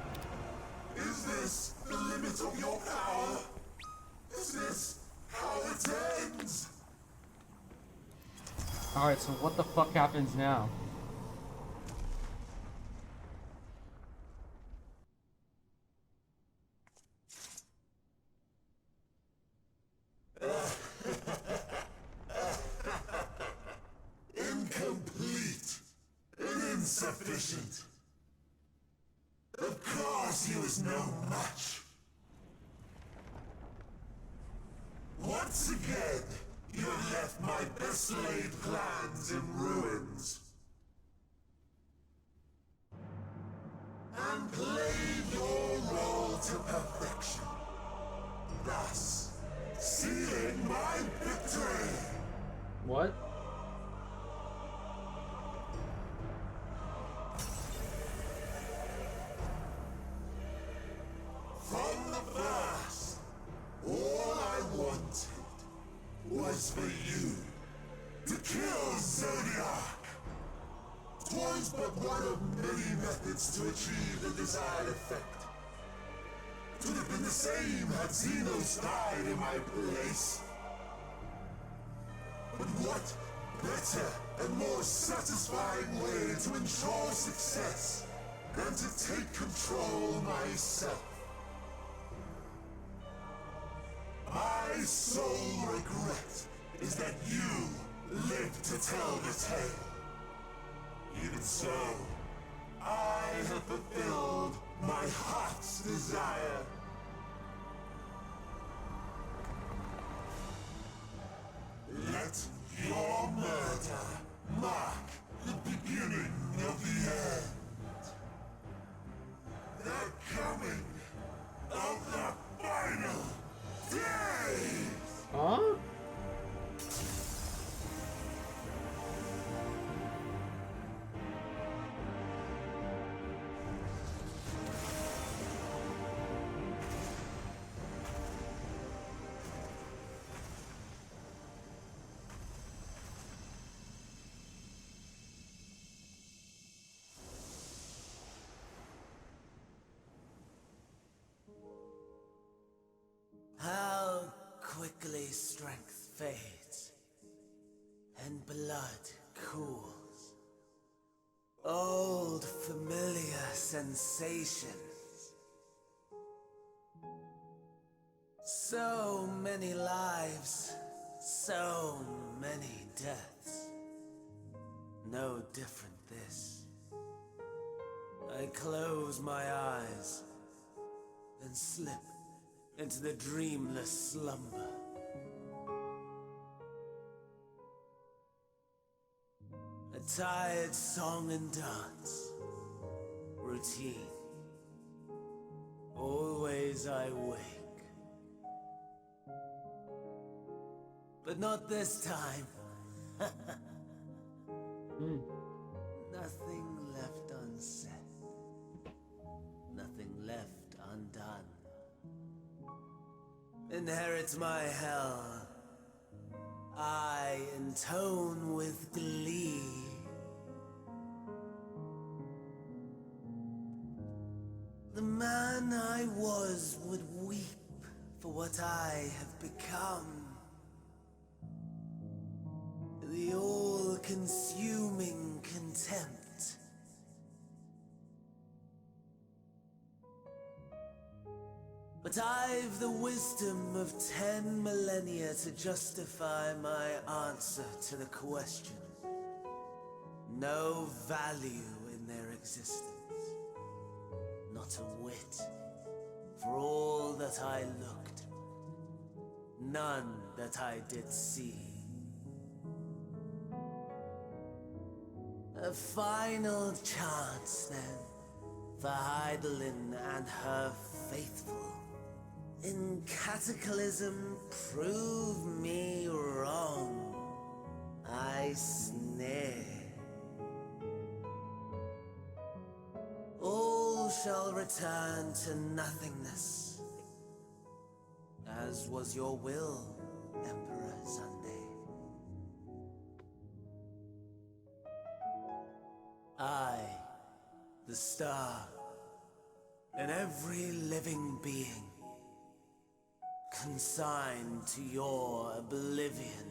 Is this the limit of your power? Is this how it ends? Alright, so what the fuck happens now? Incomplete and insufficient. Of course he was no match. Once again, you have left my best laid plans in ruins. And played your role to perfection. Thus, sealing my victory. What? From the first, all I wanted was for you to kill Zodiac. 'Twas but one of many methods to achieve the desired effect. 'Twould have been the same had Xenos died in my place. But what better and more satisfying way to ensure success than to take control myself? My sole regret is that you live to tell the tale. Even so, I have fulfilled my heart's desire. Let your murder mark the beginning of the end. The coming of the final day! Huh? How quickly strength fades and blood cools. Old familiar sensations. So many lives, so many deaths. No different this. I close my eyes and slip into the dreamless slumber. A tired song and dance. Routine. Always I wake. But not this time. Nothing left unsaid. Nothing left undone. Inherit my hell. I intone with glee. The man I was would weep for what I have become. The all-consuming contempt. But I've the wisdom of 10 millennia to justify my answer to the question. No value in their existence. Not a whit. For all that I looked. None that I did see. A final chance, then, for Heidelin and her faithful. In Cataclysm, prove me wrong. I sneer. All shall return to nothingness, as was your will, Emperor Sunday. I, the star, and every living being, consigned to your oblivion.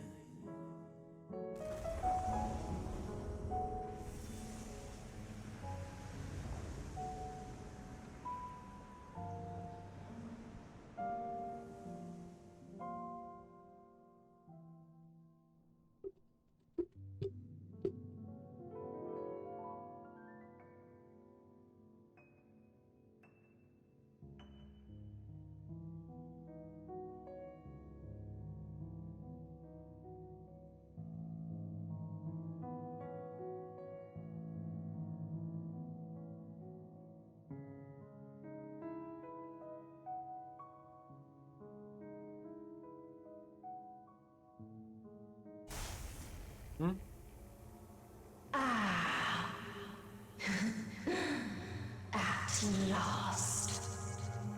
At last.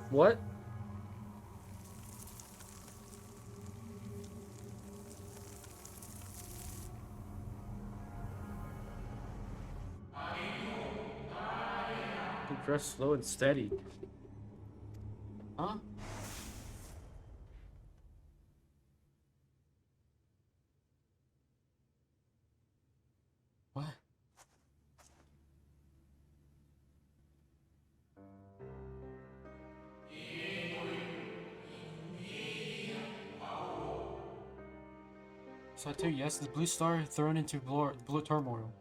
What? You press slow and steady. Huh? What? Side 2, yes, the blue star thrown into blue turmoil.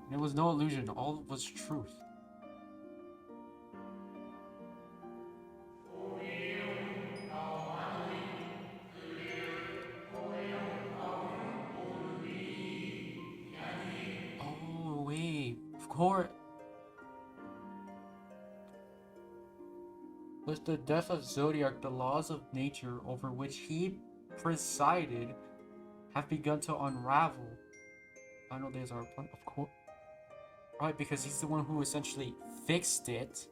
And it was no illusion, all was truth. Oh, wait, of course. With the death of Zodiac, the laws of nature over which he presided have begun to unravel. Final days are upon, of course. Right, because he's the one who essentially fixed it.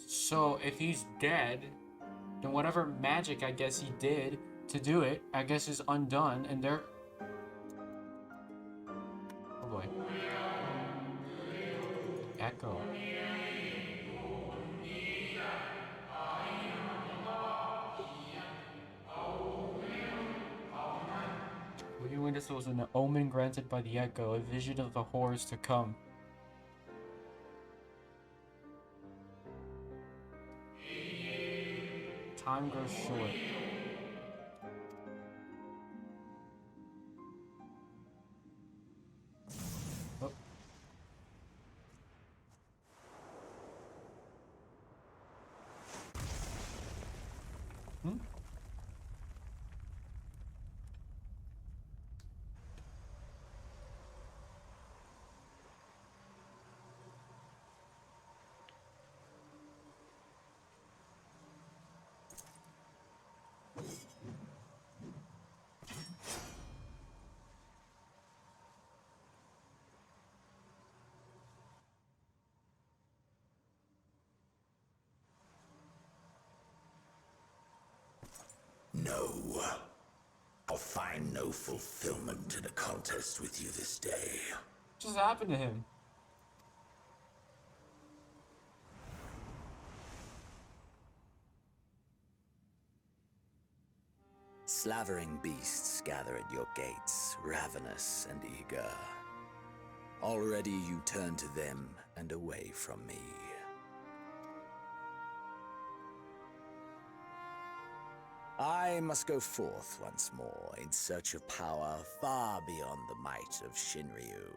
So if he's dead, then whatever magic I guess he did to do it, I guess is undone, and they're... Oh boy. Echo. Viewing this was an omen granted by the Echo, a vision of the horrors to come. Time grows short. Oh. Hmm? No. I'll find no fulfillment in a contest with you this day. What just happened to him? Slavering beasts gather at your gates, ravenous and eager. Already you turn to them and away from me. I must go forth once more in search of power far beyond the might of Shinryu.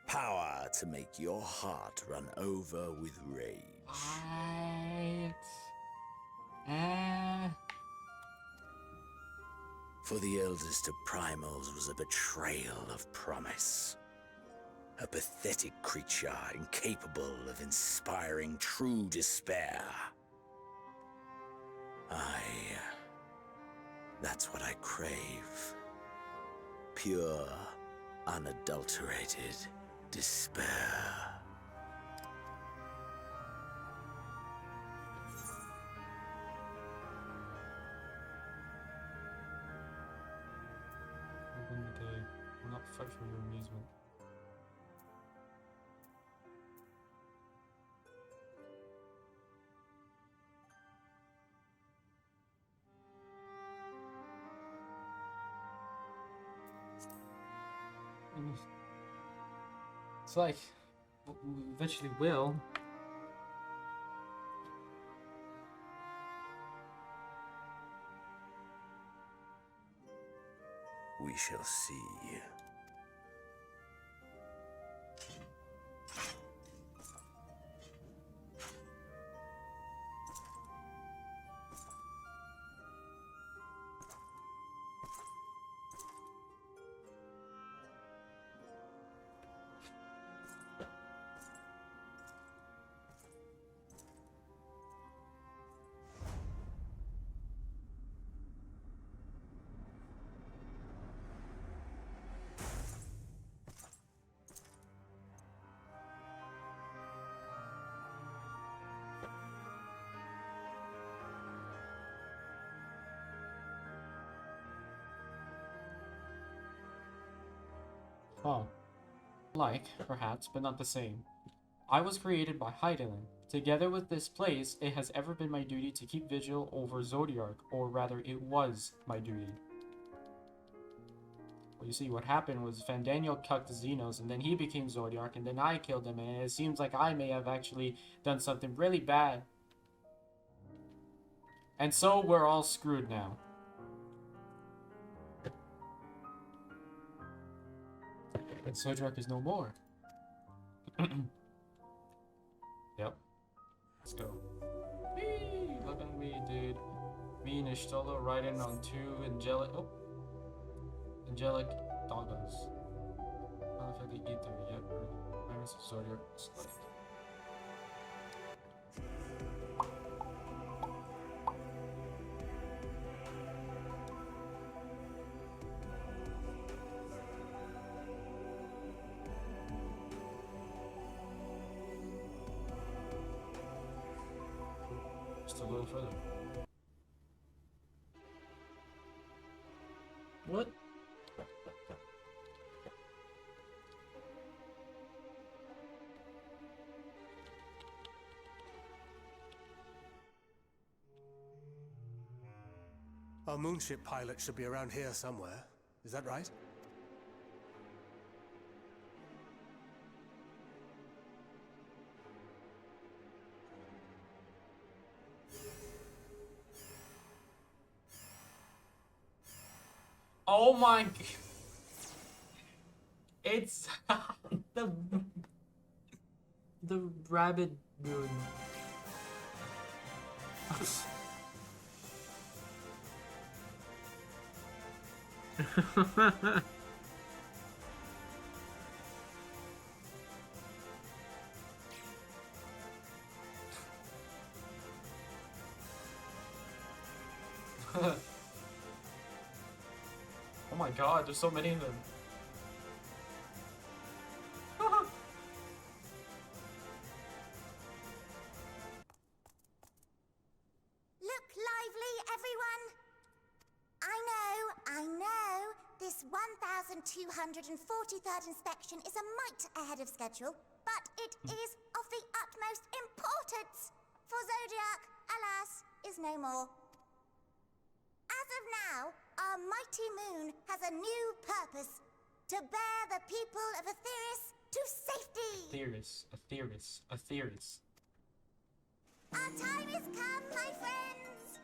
Power to make your heart run over with rage. What? For the eldest of primals was a betrayal of promise. A pathetic creature incapable of inspiring true despair. That's what I crave. Pure, unadulterated despair. Win the day. Will not fight for your amusement. It's like, eventually will. We shall see. Huh. Like, perhaps, but not the same. I was created by Heidelin. Together with this place, it has ever been my duty to keep vigil over Zodiark, or rather, it was my duty. Well, you see, what happened was Fandaniel cucked Xenos, and then he became Zodiac, and then I killed him, and it seems like I may have actually done something really bad. And so we're all screwed now. And Zodiac is no more. Yep. Let's go. Whee! Look at me, dude. Me and Ishtola riding on two angelic doggos. Motherfucker ether, yep. Iris Zodiac Slave. Just a little further. What? Our moonship pilot should be around here somewhere. Is that right? Oh my It's the rabbit moon. Oh my god, there's so many of them. Look lively, everyone! I know, this 1243rd inspection is a mite ahead of schedule, but it is of the utmost importance, for Zodiac, alas, is no more. As of now, our mighty moon has a new purpose, to bear the people of Aetheris to safety! Aetheris. Our time has come, my friends!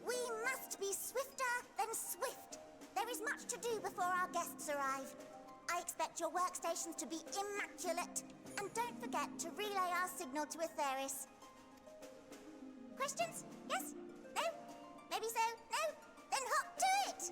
We must be swifter than swift. There is much to do before our guests arrive. I expect your workstations to be immaculate. And don't forget to relay our signal to Aetheris. Questions? Yes? No? Maybe so? No? Then hop to it!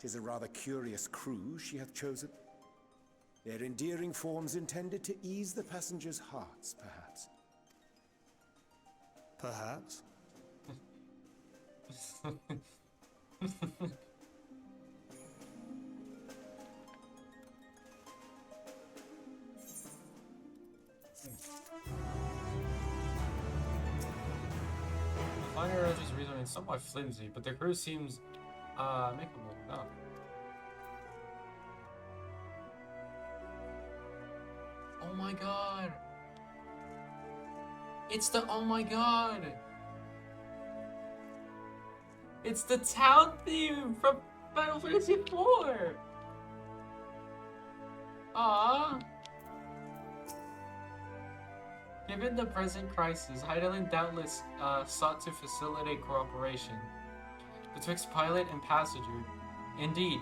Tis a rather curious crew she hath chosen. Their endearing forms intended to ease the passengers' hearts, perhaps. Perhaps. The Flying Energy's reasoning is somewhat flimsy, but the crew seems amicable enough. Oh my god! It's the oh my god! It's the town theme from Final Fantasy IV! Aww! Given the present crisis, Heidelin doubtless sought to facilitate cooperation betwixt pilot and passenger. Indeed,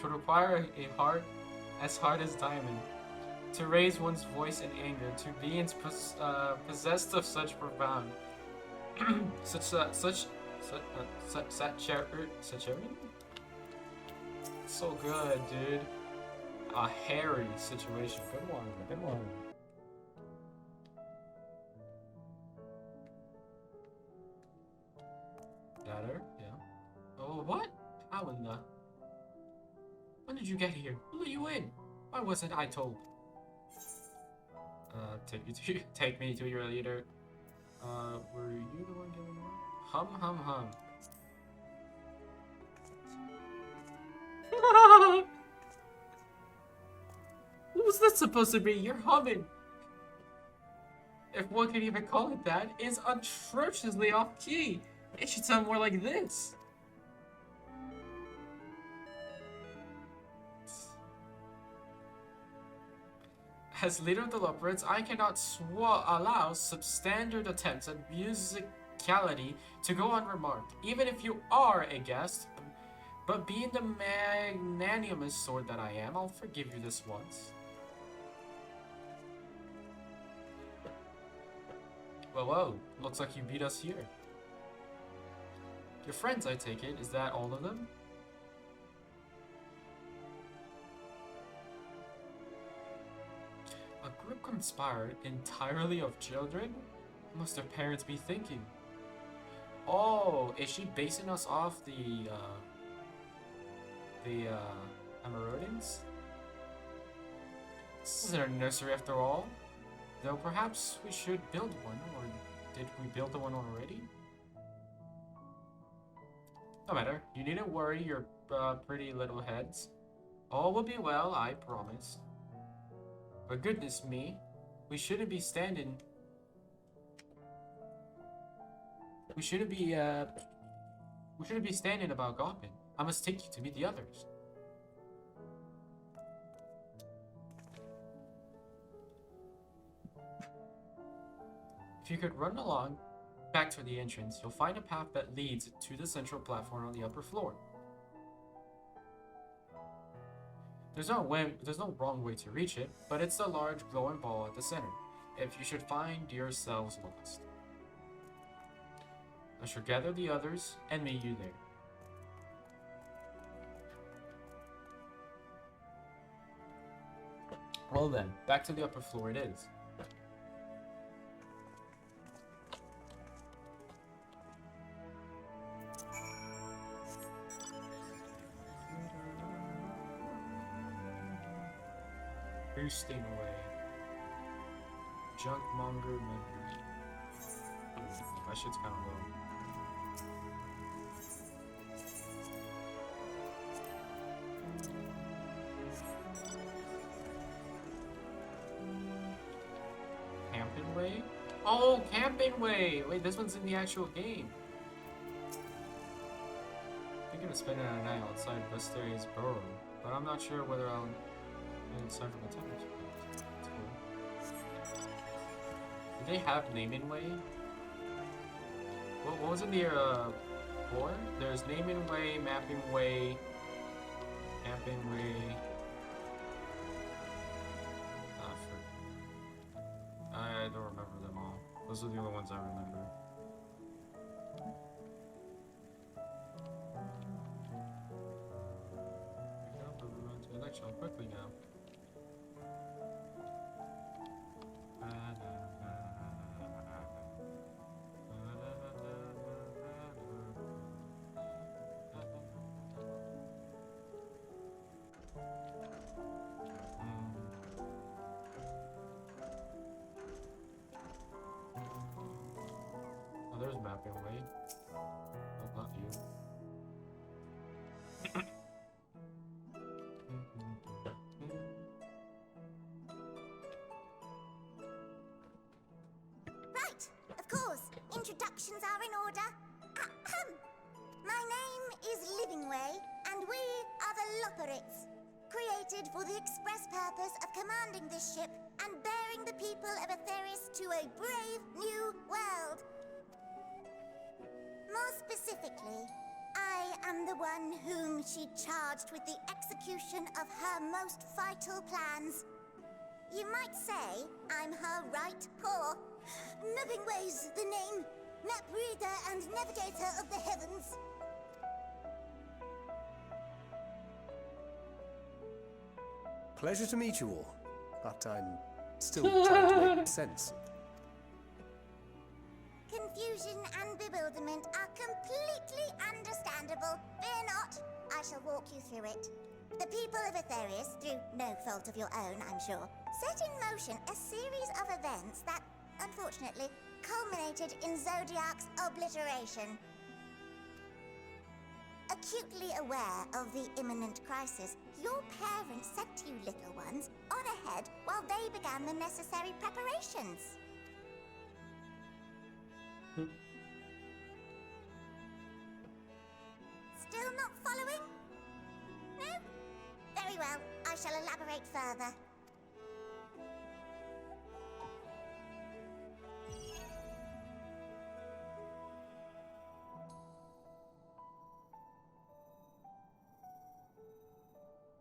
to require a heart as hard as diamond, to raise one's voice in anger, to be possessed of such profound, such so good, dude. A hairy situation. Good one. Good one. Ladder, yeah. Oh, what? How in the? When did you get here? Who let you in? Why wasn't I told? Take me to your leader. Were you the one giving one? Hum hum hum. What was that supposed to be? You're humming. If one could even call it that, is atrociously off key. It should sound more like this. As leader of the Leopards, I cannot allow substandard attempts at musicality to go unremarked, even if you are a guest. But being the magnanimous sword that I am, I'll forgive you this once. Well, whoa, looks like you beat us here. Your friends, I take it, is that all of them? A group conspired entirely of children? What must their parents be thinking? Oh, is she basing us off the Emerodins? This isn't a nursery after all. Though perhaps we should build one, or did we build the one already? No matter, you needn't worry your pretty little heads. All will be well, I promise. But goodness me, we shouldn't be standing. We shouldn't be standing about gawping. I must take you to meet the others. If you could run along back to the entrance, you'll find a path that leads to the central platform on the upper floor. There's no wrong way to reach it, but it's the large glowing ball at the center, if you should find yourselves lost. I shall gather the others and meet you there. Well then, back to the upper floor it is. Boosting away. Junkmonger memory. That shit's kind of low. Camping Way? Oh, Camping Way! Wait, this one's in the actual game. I'm gonna spend a night outside Vestaria's burrow, but I'm not sure whether I'll inside from the temperature. That's cool. Do they have Naming Way? What was in the floor? There's Naming Way, Mapping Way, Camping Way. I don't remember them all. Those are the only ones I remember. Election quickly now. Oh, there's Mapping Way. Oh, not you. Right, of course. Introductions are in order. Ahem. My name is Livingway, and we are the Loperites, created for the express purpose of commanding this ship and bearing the people of Atheris to a brave new world. More specifically, I am the one whom she charged with the execution of her most vital plans. You might say I'm her right paw. Livingway's the name, map reader and navigator of the heavens. Pleasure to meet you all, but I'm still trying to make sense. Confusion and bewilderment are completely understandable. Fear not, I shall walk you through it. The people of Atheris, through no fault of your own, I'm sure, set in motion a series of events that, unfortunately, culminated in Zodiac's obliteration. Acutely aware of the imminent crisis, your parents said to you little ones, on ahead while they began the necessary preparations. Still not following? No? Very well, I shall elaborate further.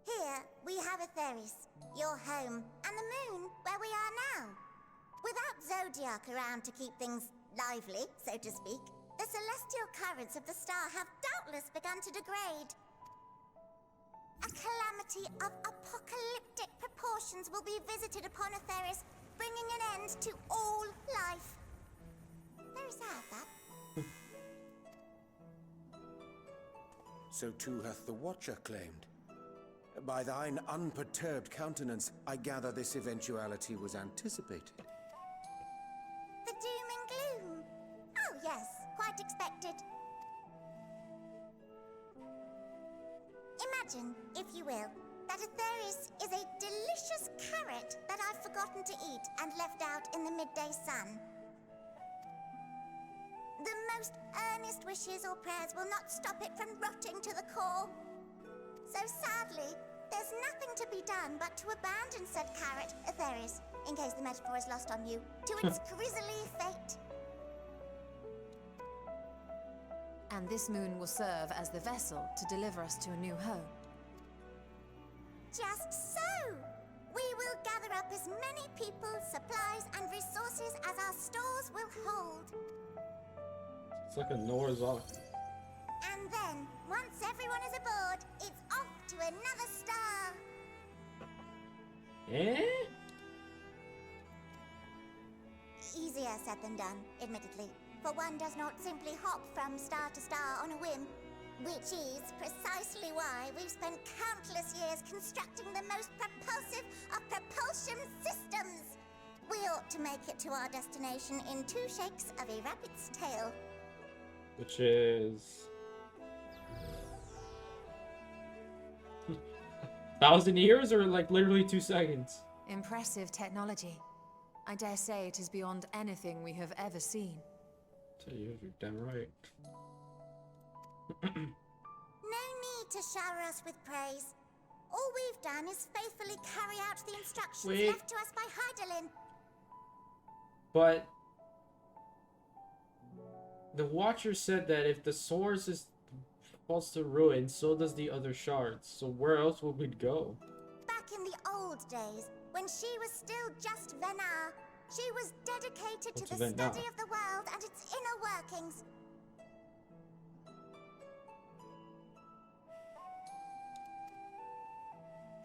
Here, we have Atheris, your home, and the moon, where we are now. Without Zodiac around to keep things lively, so to speak, the celestial currents of the star have doubtless begun to degrade. A calamity of apocalyptic proportions will be visited upon Atheris, bringing an end to all life. Very sad, that. So too hath the Watcher claimed. By thine unperturbed countenance, I gather this eventuality was anticipated. The doom and gloom. Oh yes, quite expected. Imagine, if you will, that Atheris is a delicious carrot that I've forgotten to eat and left out in the midday sun. The most earnest wishes or prayers will not stop it from rotting to the core. So sadly, there's nothing to be done but to abandon said carrot, Atheris, in case the metaphor is lost on you, to its grisly fate. And this moon will serve as the vessel to deliver us to a new home. Just so! We will gather up as many people, supplies, and resources as our stores will hold. It's like a Noah's Ark. And then, once everyone is aboard, it's off to another star. Eh? Easier said than done, admittedly. For one does not simply hop from star to star on a whim. Which is precisely why we've spent countless years constructing the most propulsive of propulsion systems. We ought to make it to our destination in 2 shakes of a rabbit's tail. Which is 1,000 years or like literally 2 seconds? Impressive technology. I dare say it is beyond anything we have ever seen. Tell you, you're damn right. No need to shower us with praise. All we've done is faithfully carry out the instructions left to us by Hydaelyn. But the Watcher said that if the source falls to ruin, so does the other shards. So where else would we go? Back in the old days, when she was still just Venar, she was dedicated to the study of the world and its inner workings.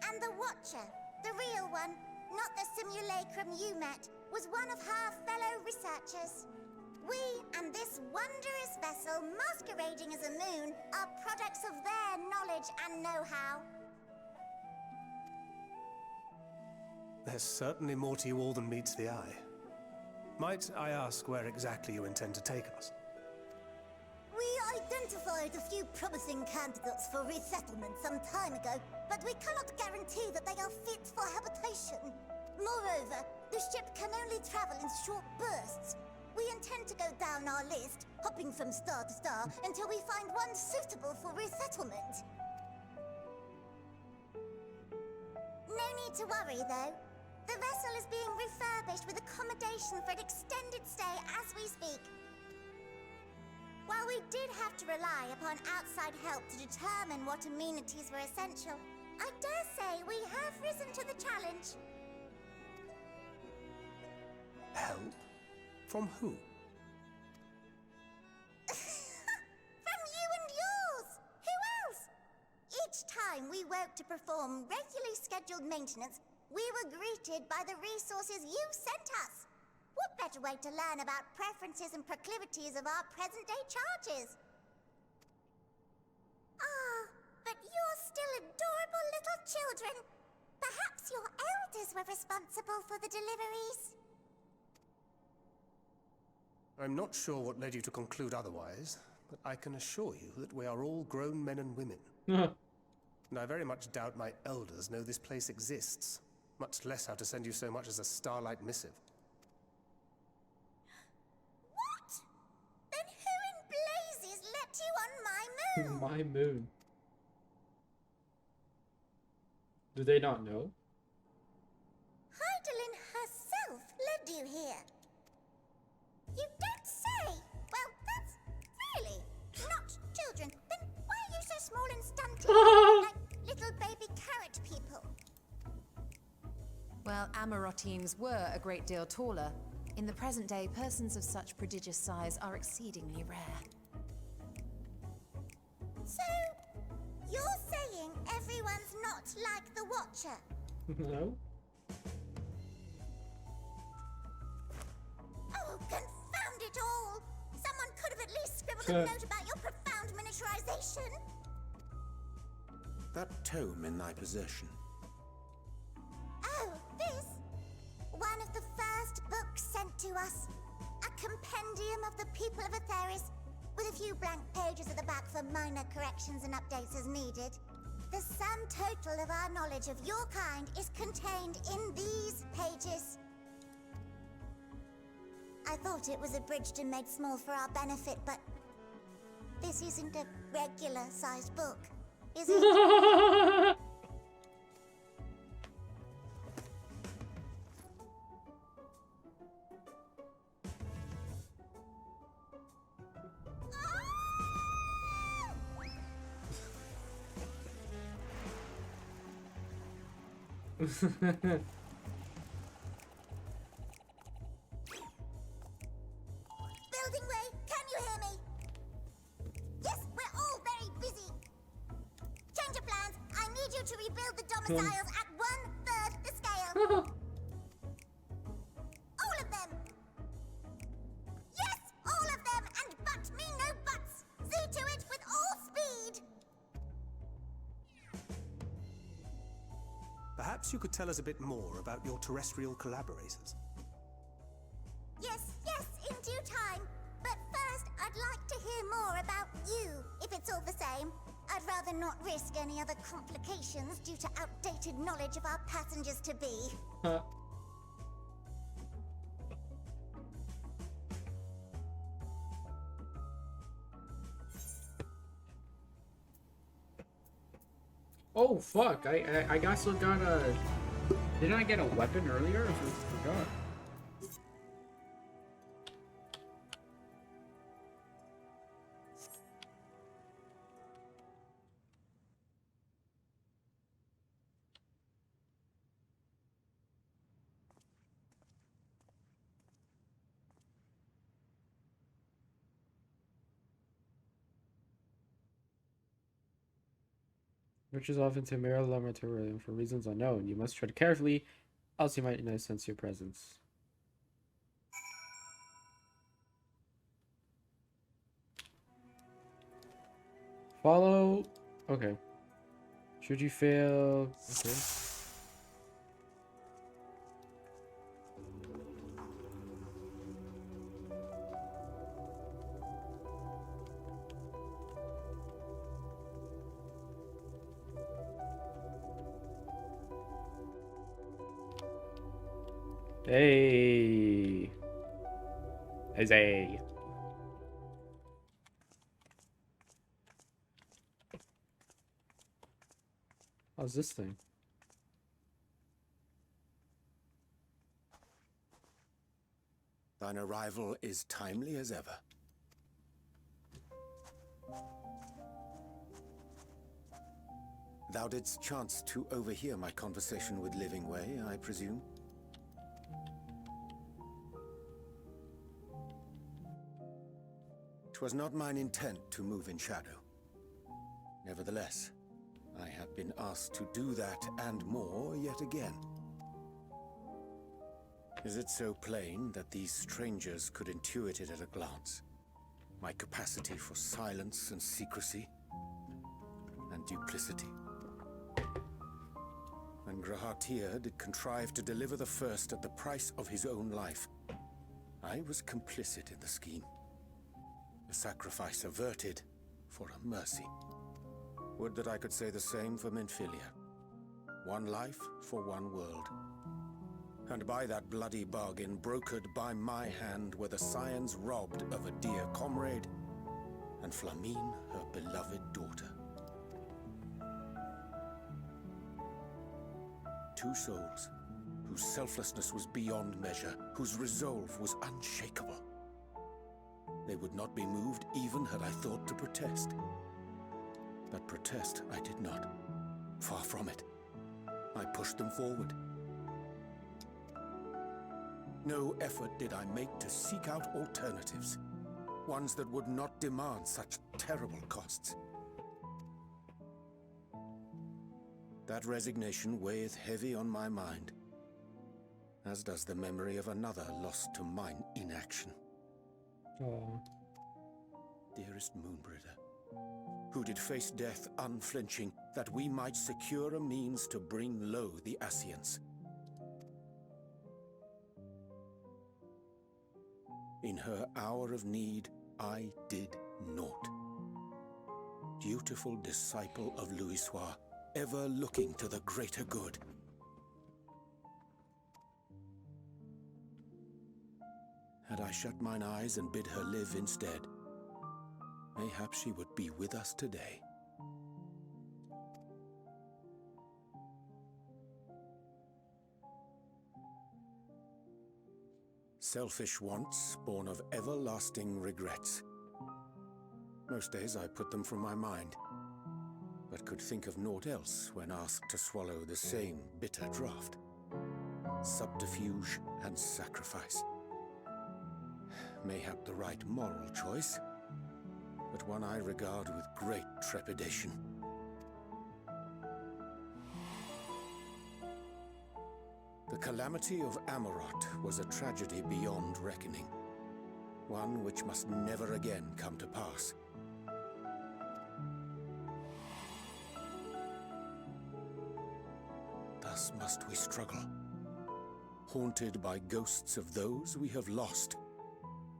And the Watcher, the real one, not the simulacrum you met, was one of her fellow researchers. We and this wondrous vessel masquerading as a moon are products of their knowledge and know-how. There's certainly more to you all than meets the eye. Might I ask where exactly you intend to take us? We identified a few promising candidates for resettlement some time ago, but we cannot guarantee that they are fit for habitation. Moreover, the ship can only travel in short bursts. We intend to go down our list, hopping from star to star, until we find one suitable for resettlement. No need to worry, though. The vessel is being refurbished with accommodation for an extended stay as we speak. While we did have to rely upon outside help to determine what amenities were essential, I dare say we have risen to the challenge. Help? From who? From you and yours! Who else? Each time we woke to perform regularly scheduled maintenance, we were greeted by the resources you sent us. What better way to learn about preferences and proclivities of our present-day charges? Ah, but you're still adorable little children. Perhaps your elders were responsible for the deliveries. I'm not sure what led you to conclude otherwise, but I can assure you that we are all grown men and women. And I very much doubt my elders know this place exists, much less how to send you so much as a starlight missive. What? Then who in blazes let you on my moon? My moon. Do they not know? Heidelin herself led you here. You don't say. Well, that's really not children. Then why are you so small and stunted? Like little baby carrot people. Well, Amarotines were a great deal taller. In the present day, persons of such prodigious size are exceedingly rare. So, you're saying everyone's not like the Watcher? No. Oh, confound it all! Someone could have at least scribbled a note about your profound miniaturization. That tome in thy possession. Oh, this? One of the first books sent to us. A compendium of the people of Aetheris, with a few blank pages at the back for minor corrections and updates as needed. The sum total of our knowledge of your kind is contained in these pages. I thought it was abridged and made small for our benefit, but this isn't a regular-sized book, is it? Building Way, can you hear me? Yes, we're all very busy. Change of plans. I need you to rebuild the domiciles at 1/3 the scale. All of them. Yes, all of them, and but me no buts. See to it with all speed. Perhaps you could tell us a bit more about your terrestrial collaborators. Yes, in due time. But first, I'd like to hear more about you, if it's all the same. I'd rather not risk any other complications due to outdated knowledge of our passengers-to-be. Oh fuck! I also got a. Didn't I get a weapon earlier? I just forgot. Which is often to mirror the material for reasons unknown. You must tread carefully, else you might not sense your presence. Follow. Okay. Should you fail? Okay. Hey. Hey. How's this thing? Thine arrival is timely as ever. Thou didst chance to overhear my conversation with Living Way, I presume? 'Twas not mine intent to move in shadow. Nevertheless, I have been asked to do that and more yet again. Is it so plain that these strangers could intuit it at a glance? My capacity for silence and secrecy and duplicity. And Grahatir did contrive to deliver the first at the price of his own life. I was complicit in the scheme. A sacrifice averted for a mercy. Would that I could say the same for Menphilia. One life for one world. And by that bloody bargain brokered by my hand were the scions robbed of a dear comrade, and Flamine her beloved daughter. Two souls, whose selflessness was beyond measure, whose resolve was unshakable. They would not be moved even had I thought to protest. But protest I did not. Far from it. I pushed them forward. No effort did I make to seek out alternatives, ones that would not demand such terrible costs. That resignation weigheth heavy on my mind, as does the memory of another lost to mine inaction. Oh. Dearest Moonbringer, who did face death unflinching, that we might secure a means to bring low the Ascians. In her hour of need, I did naught. Dutiful disciple of Louisoix, ever looking to the greater good. Had I shut mine eyes and bid her live instead, mayhap she would be with us today. Selfish wants, born of everlasting regrets. Most days I put them from my mind, but could think of naught else when asked to swallow the same bitter draught. Subterfuge and sacrifice. Mayhap the right moral choice, but one I regard with great trepidation. The calamity of Amarot was a tragedy beyond reckoning, one which must never again come to pass. Thus must we struggle, haunted by ghosts of those we have lost,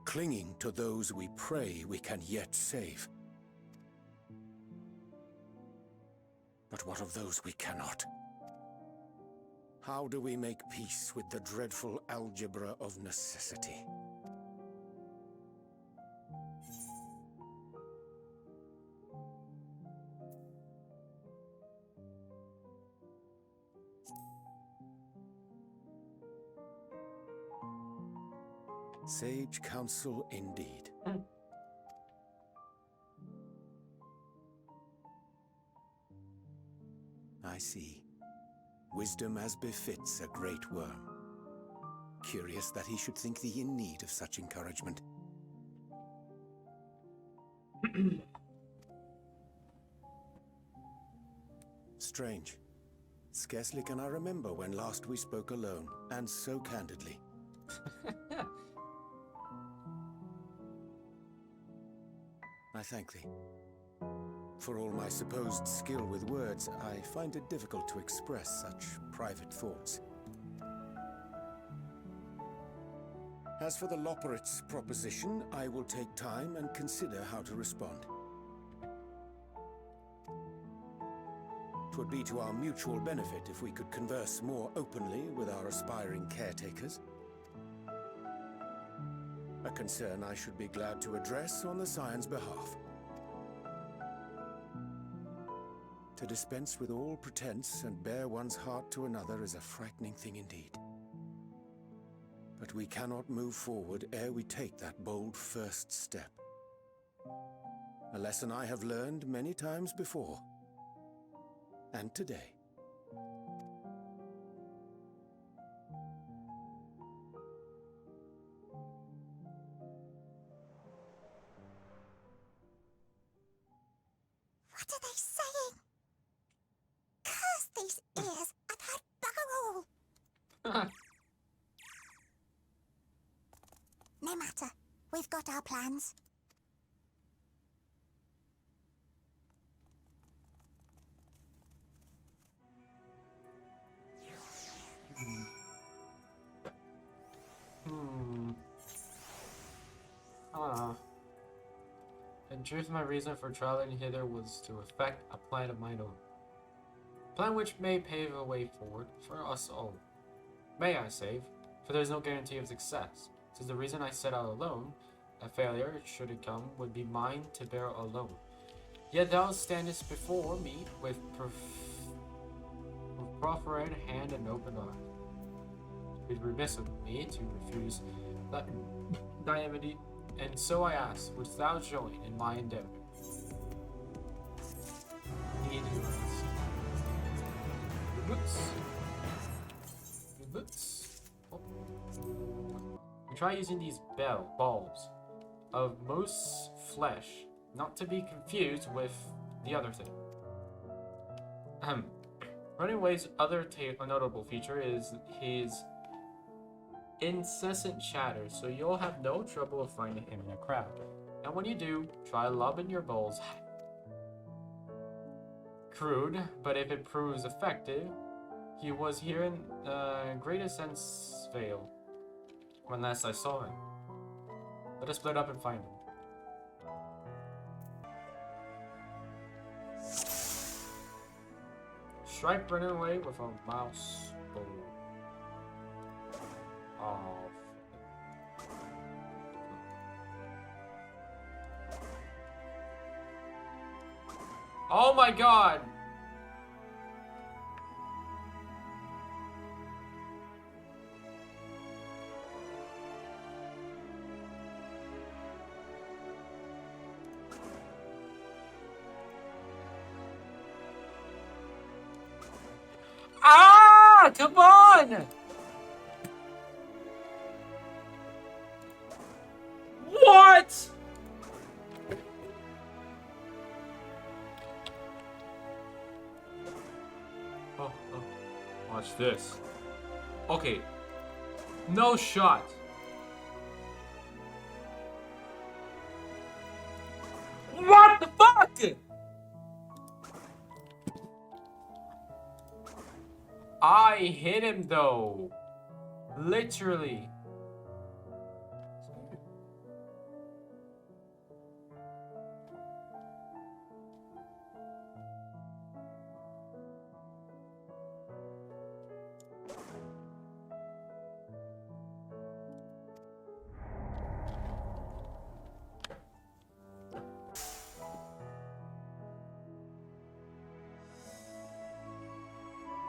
clinging to those we pray we can yet save. But what of those we cannot? How do we make peace with the dreadful algebra of necessity? Sage counsel indeed. I see. Wisdom as befits a great worm. Curious that he should think thee in need of such encouragement. Strange. Scarcely can I remember when last we spoke alone, and so candidly. I thank thee. For all my supposed skill with words, I find it difficult to express such private thoughts. As for the Loporrit's proposition, I will take time and consider how to respond. 'Twould be to our mutual benefit if we could converse more openly with our aspiring caretakers. A concern I should be glad to address on the Scion's behalf. To dispense with all pretense and bare one's heart to another is a frightening thing indeed. But we cannot move forward ere we take that bold first step. A lesson I have learned many times before. And today. What are they saying? Curse these ears! I've heard bugger all! No matter. We've got our plans. In truth, my reason for traveling hither was to effect a plan of mine own. A plan which may pave a way forward for us all. May I say, for there is no guarantee of success. 'Tis the reason I set out alone. A failure, should it come, would be mine to bear alone. Yet thou standest before me with proffered hand and open eye. It would be remiss of me to refuse that diamity, and so I ask, wouldst thou join in my endeavor? Need you boots. Boots. Oh. Try using these balls of moose flesh, not to be confused with the other thing. Running Away's other notable feature is his incessant chatter, so you'll have no trouble finding him in a crowd. And when you do, try lobbing your balls. Crude, but if it proves effective, he was here in Greatest Sense Vale when last I saw him. Let us split up and find him. Stripe running away with a mouse bow. Oh my god! Ah! Come on! What? Oh, watch this. Okay. No shot. What the fuck? I hit him though. Literally.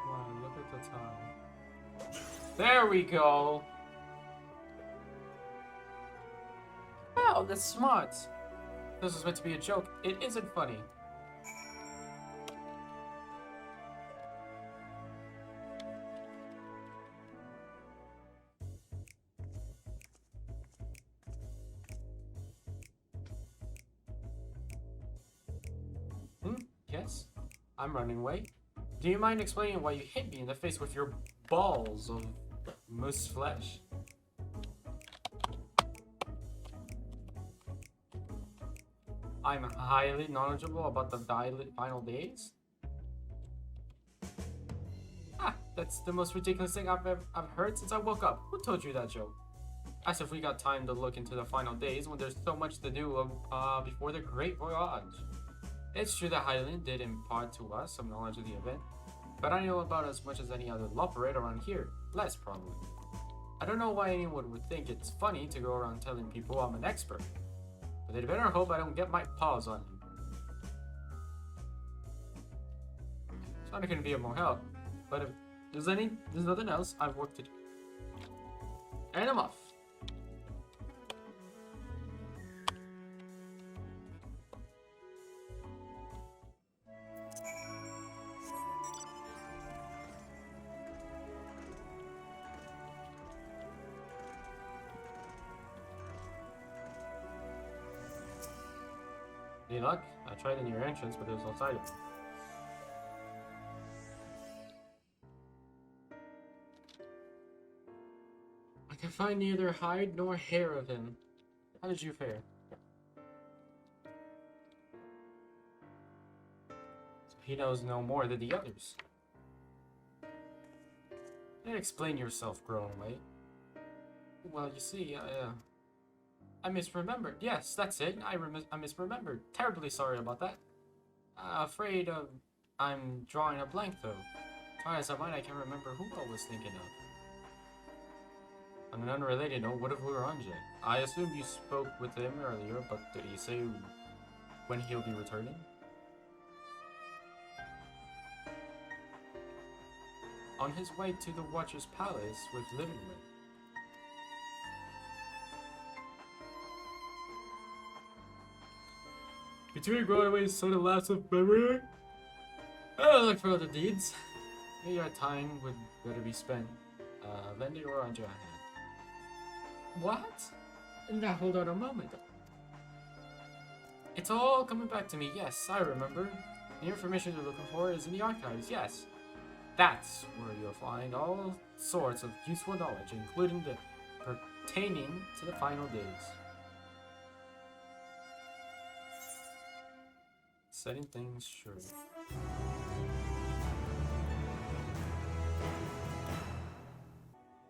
Wow, look at the time. There we go. Wow, that's smart. This is meant to be a joke. It isn't funny. Yes? I'm running away. Do you mind explaining why you hit me in the face with your balls of moose flesh? I'm highly knowledgeable about the final days? Ah, that's the most ridiculous thing I've heard since I woke up. Who told you that joke? As if we got time to look into the final days when there's so much to do before the Great Voyage. It's true that Hylian did impart to us some knowledge of the event, but I know about as much as any other Loperate around here. Less, probably. I don't know why anyone would think it's funny to go around telling people I'm an expert, but they'd better hope I don't get my paws on him. It's not gonna be of more help, but if there's nothing else, I've work to do. And I'm off. Any luck? I tried in your entrance, but there was no sign of it. I can find neither hide nor hair of him. How did you fare? So he knows no more than the others. You can't explain yourself, Grown Away. Well, you see, I misremembered. Yes, that's it. I misremembered. Terribly sorry about that. Afraid of... I'm drawing a blank, though. Try as I might, I can't remember who I was thinking of. On an unrelated note, what of Uranje? I assume you spoke with him earlier, but did he say when he'll be returning? On his way to the Watcher's Palace with Livingman. Between Broadway's sort of lapse of memory, I'll look for other deeds. Maybe our time would better be spent lending Orange a hand. What? Now hold on a moment. It's all coming back to me. Yes, I remember. The information you're looking for is in the archives. Yes. That's where you'll find all sorts of useful knowledge, including the pertaining to the final days. Setting things straight.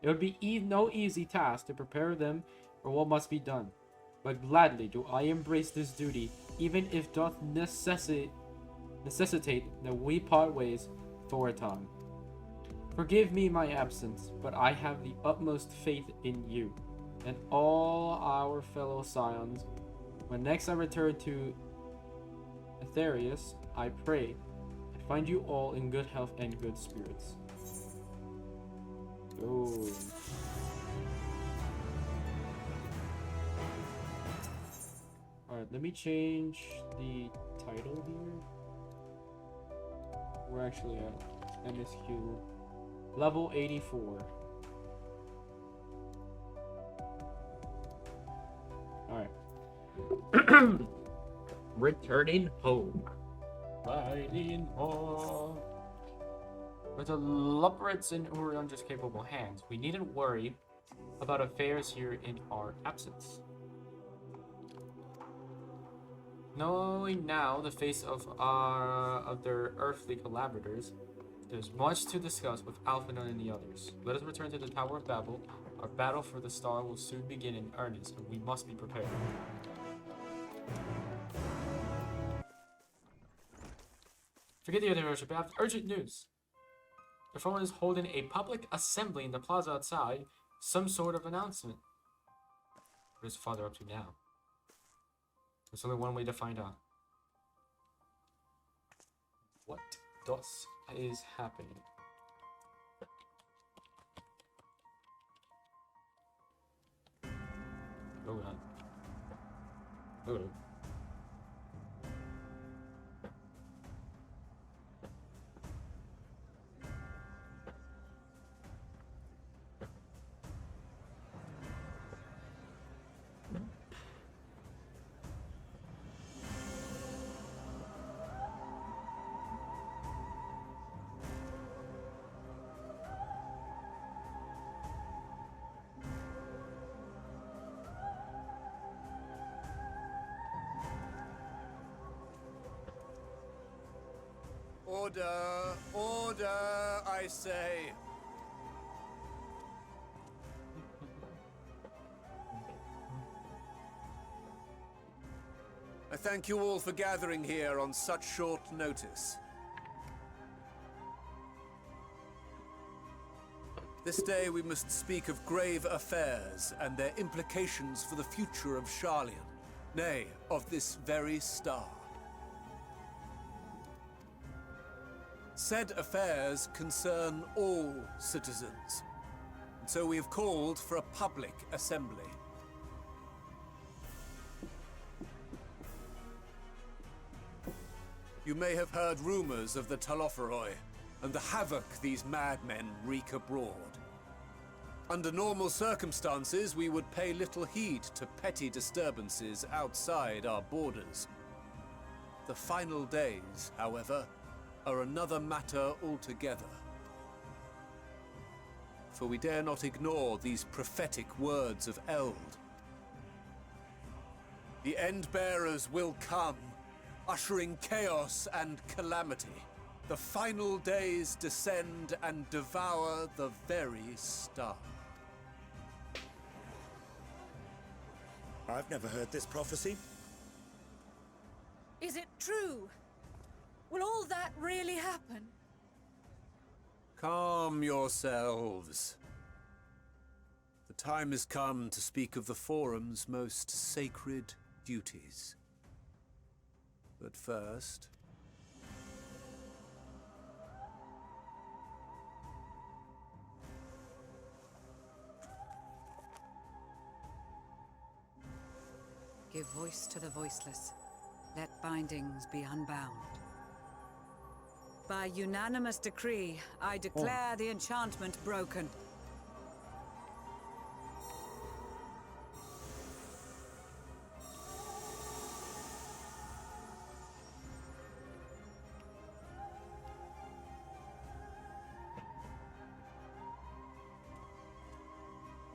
It would be no easy task to prepare them for what must be done, but gladly do I embrace this duty, even if it doth necessitate that we part ways for a time. Forgive me my absence, but I have the utmost faith in you and all our fellow scions. When next I return to Aetherius, I pray I find you all in good health and good spirits. Oh. Alright, let me change the title here. We're actually at MSQ level 84. Alright. Returning home. Riding home. With the Lubreds in Urion's capable hands, we needn't worry about affairs here in our absence. Knowing now the face of their earthly collaborators, there's much to discuss with Alphanon and the others. Let us return to the Tower of Babel. Our battle for the star will soon begin in earnest, and we must be prepared. Forget the other worship. I have urgent news. The Throne is holding a public assembly in the plaza outside. Some sort of announcement. What is Father up to now? There's only one way to find out. What is happening? Oh god. Oh. Order! Order, I say! I thank you all for gathering here on such short notice. This day we must speak of grave affairs and their implications for the future of Sharlayan, nay, of this very star. Said affairs concern all citizens, and so we have called for a public assembly. You may have heard rumors of the Talopheroi and the havoc these madmen wreak abroad. Under normal circumstances, we would pay little heed to petty disturbances outside our borders. The final days, however, are another matter altogether. For we dare not ignore these prophetic words of Eld. The End-Bearers will come, ushering chaos and calamity. The final days descend and devour the very star. I've never heard this prophecy. Is it true? Will all that really happen? Calm yourselves. The time has come to speak of the Forum's most sacred duties. But first... Give voice to the voiceless. Let bindings be unbound. By unanimous decree, I declare the enchantment broken.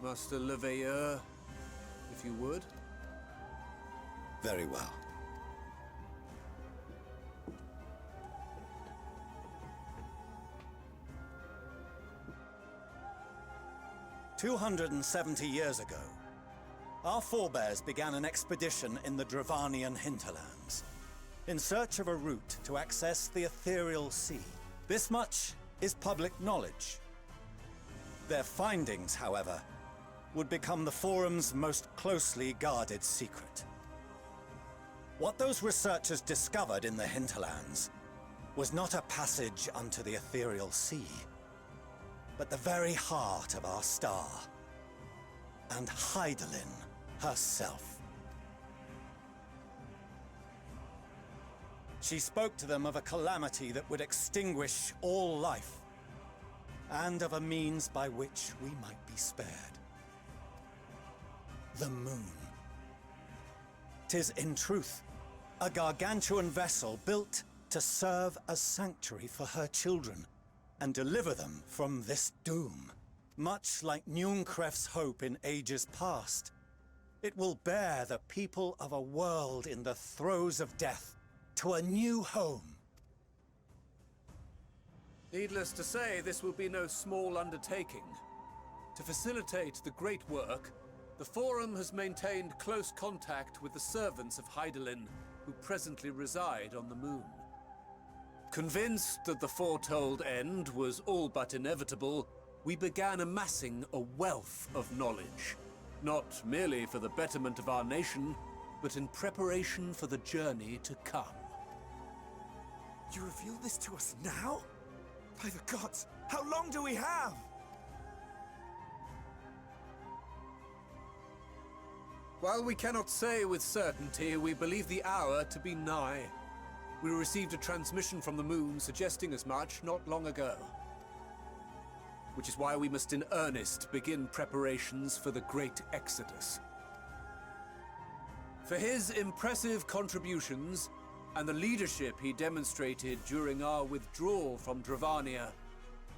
Master Leveilleur, if you would. Very well. "270 years ago, our forebears began an expedition in the Dravanian hinterlands, in search of a route to access the ethereal sea. This much is public knowledge. Their findings, however, would become the Forum's most closely guarded secret. What those researchers discovered in the hinterlands was not a passage unto the ethereal sea, but the very heart of our star, and Hydaelyn herself. She spoke to them of a calamity that would extinguish all life, and of a means by which we might be spared. The moon. 'Tis in truth a gargantuan vessel built to serve as sanctuary for her children, and deliver them from this doom. Much like Nunkref's hope in ages past, it will bear the people of a world in the throes of death to a new home. Needless to say, this will be no small undertaking. To facilitate the great work, the Forum has maintained close contact with the servants of Hydaelyn, who presently reside on the moon. Convinced that the foretold end was all but inevitable, we began amassing a wealth of knowledge, not merely for the betterment of our nation, but in preparation for the journey to come. You reveal this to us now? By the gods, how long do we have? While we cannot say with certainty, we believe the hour to be nigh. We received a transmission from the moon suggesting as much not long ago. Which is why we must in earnest begin preparations for the Great Exodus. For his impressive contributions, and the leadership he demonstrated during our withdrawal from Dravania,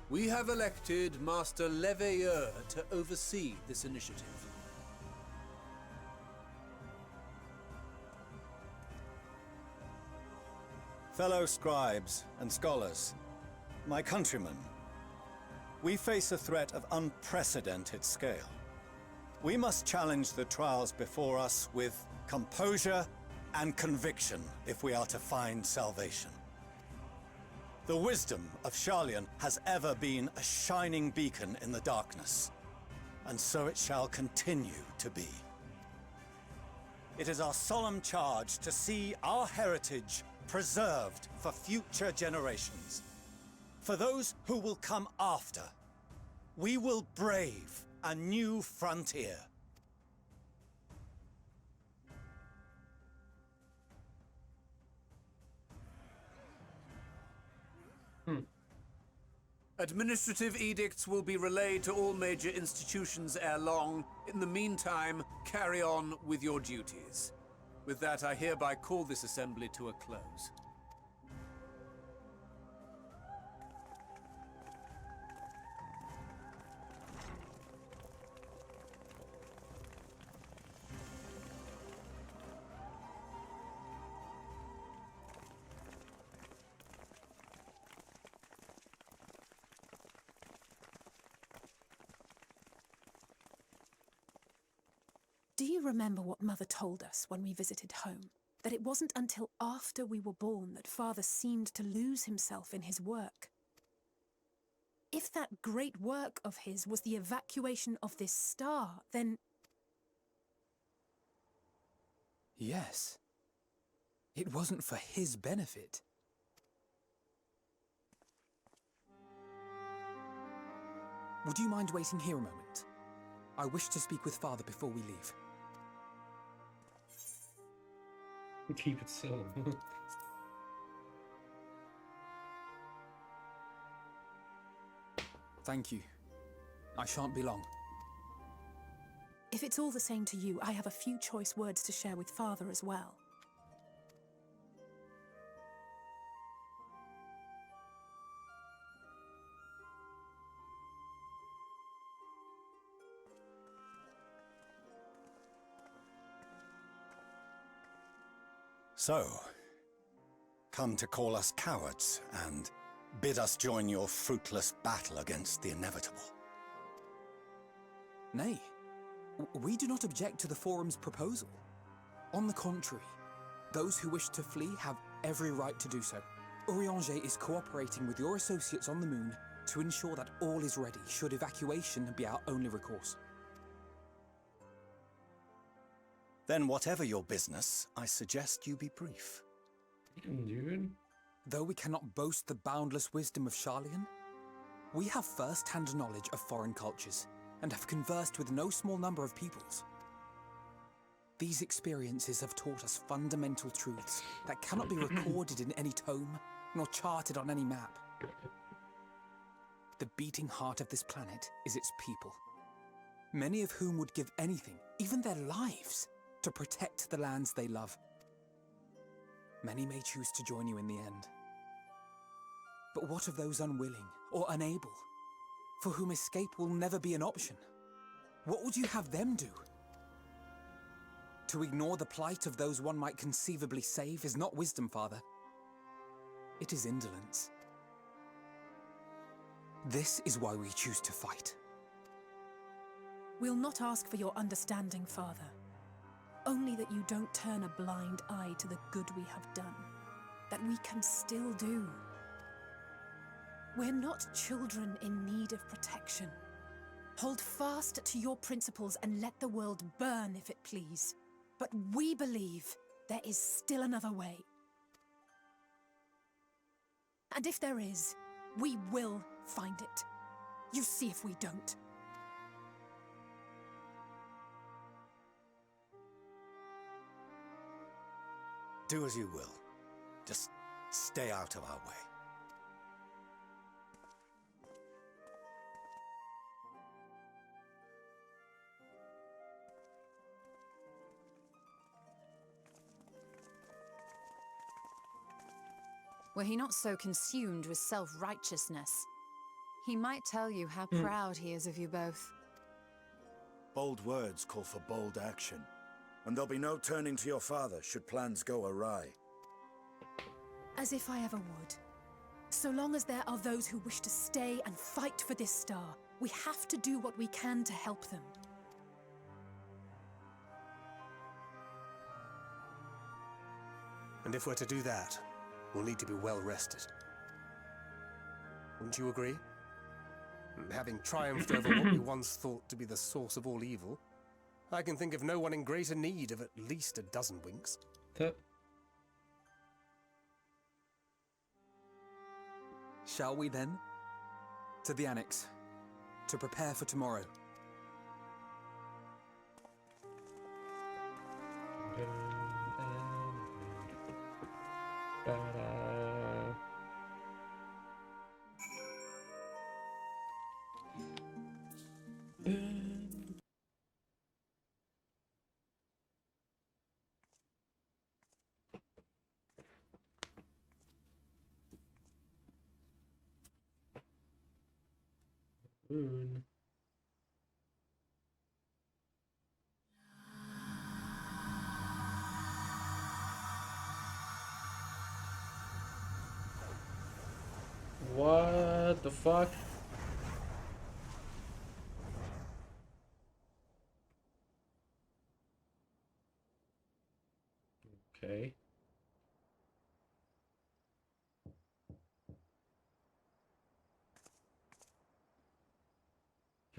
we have elected Master Leveilleur to oversee this initiative. Fellow scribes and scholars, my countrymen, we face a threat of unprecedented scale. We must challenge the trials before us with composure and conviction if we are to find salvation. The wisdom of Sharlayan has ever been a shining beacon in the darkness, and so it shall continue to be. It is our solemn charge to see our heritage preserved for future generations. For those who will come after, we will brave a new frontier. Administrative edicts will be relayed to all major institutions ere long. In the meantime, carry on with your duties. With that, I hereby call this assembly to a close. Do you you remember what Mother told us when we visited home? That it wasn't until after we were born that Father seemed to lose himself in his work. If that great work of his was the evacuation of this star, then... Yes. It wasn't for his benefit. Would you mind waiting here a moment? I wish to speak with Father before we leave. Keep it so. Thank you. I shan't be long. If it's all the same to you, I have a few choice words to share with Father as well. So, come to call us cowards and bid us join your fruitless battle against the inevitable. Nay, we do not object to the Forum's proposal. On the contrary, those who wish to flee have every right to do so. Urianger is cooperating with your associates on the moon to ensure that all is ready should evacuation be our only recourse. Then whatever your business, I suggest you be brief. Dude. Though we cannot boast the boundless wisdom of Charlian, we have first-hand knowledge of foreign cultures and have conversed with no small number of peoples. These experiences have taught us fundamental truths that cannot be recorded in any tome, nor charted on any map. The beating heart of this planet is its people, many of whom would give anything, even their lives, to protect the lands they love. Many may choose to join you in the end. But what of those unwilling or unable, for whom escape will never be an option? What would you have them do? To ignore the plight of those one might conceivably save is not wisdom, Father. It is indolence. This is why we choose to fight. We'll not ask for your understanding, Father. Only that you don't turn a blind eye to the good we have done, that we can still do. We're not children in need of protection. Hold fast to your principles and let the world burn if it please. But we believe there is still another way. And if there is, we will find it. You see if we don't. Do as you will. Just stay out of our way. Were he not so consumed with self-righteousness, he might tell you how proud he is of you both. Bold words call for bold action, and there'll be no turning to your father should plans go awry. As if I ever would. So long as there are those who wish to stay and fight for this star, we have to do what we can to help them. And if we're to do that, we'll need to be well rested. Wouldn't you agree? And having triumphed over what we once thought to be the source of all evil, I can think of no one in greater need of at least a dozen winks. Shall we then? To the Annex, to prepare for tomorrow. What the fuck?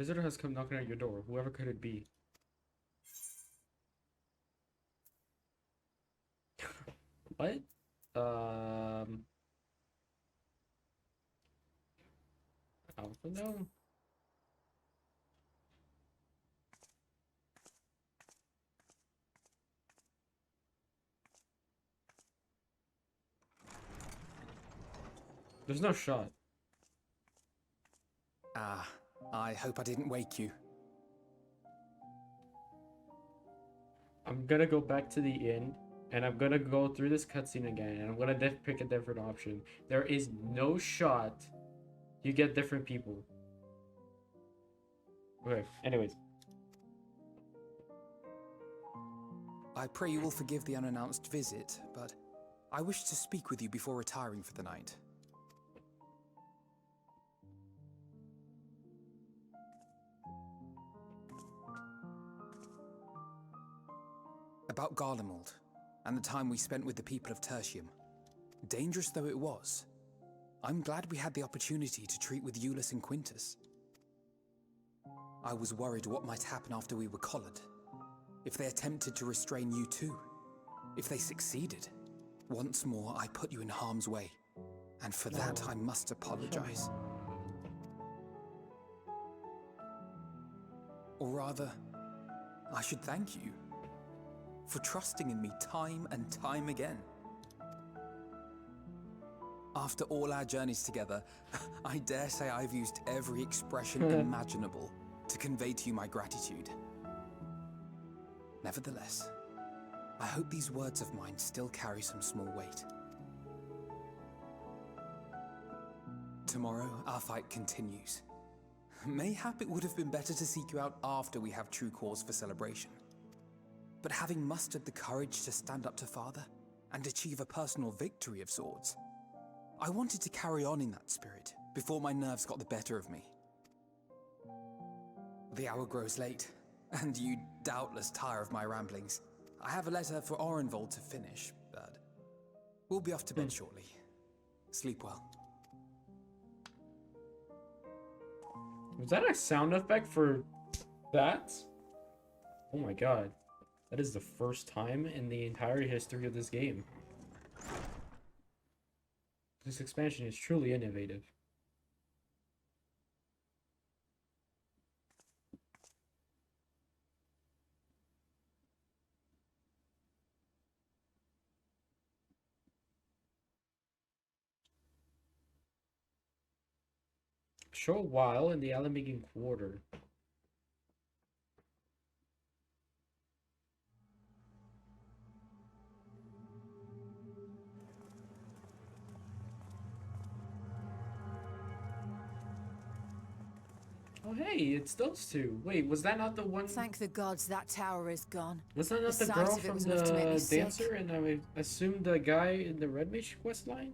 Visitor has come knocking at your door. Whoever could it be? What? Alpha no. There's no shot. Ah, I hope I didn't wake you. I'm gonna go back to the inn, and I'm gonna go through this cutscene again, and I'm gonna pick a different option. There is no shot. You get different people. Okay, anyways. I pray you will forgive the unannounced visit, but I wish to speak with you before retiring for the night. About Garlemald, and the time we spent with the people of Tertium. Dangerous though it was, I'm glad we had the opportunity to treat with Eulus and Quintus. I was worried what might happen after we were collared. If they attempted to restrain you too. If they succeeded. Once more, I put you in harm's way. And for that, I must apologize. Or rather, I should thank you for trusting in me time and time again. After all our journeys together, I dare say I've used every expression imaginable to convey to you my gratitude. Nevertheless, I hope these words of mine still carry some small weight. Tomorrow, our fight continues. Mayhap it would have been better to seek you out after we have true cause for celebration. But having mustered the courage to stand up to Father and achieve a personal victory of sorts, I wanted to carry on in that spirit before my nerves got the better of me. The hour grows late, and you doubtless tire of my ramblings. I have a letter for Orenvold to finish, but we'll be off to bed shortly. Sleep well. Was that a sound effect for that? Oh my god. That is the first time in the entire history of this game. This expansion is truly innovative. Short while in the Alamegan Quarter. Oh hey, it's those two. Wait, was that not the one? Thank the gods that tower is gone. Was that not the sight girl of it from was enough to make me the sick. dancer? And I assumed the guy in the Red Mage quest line?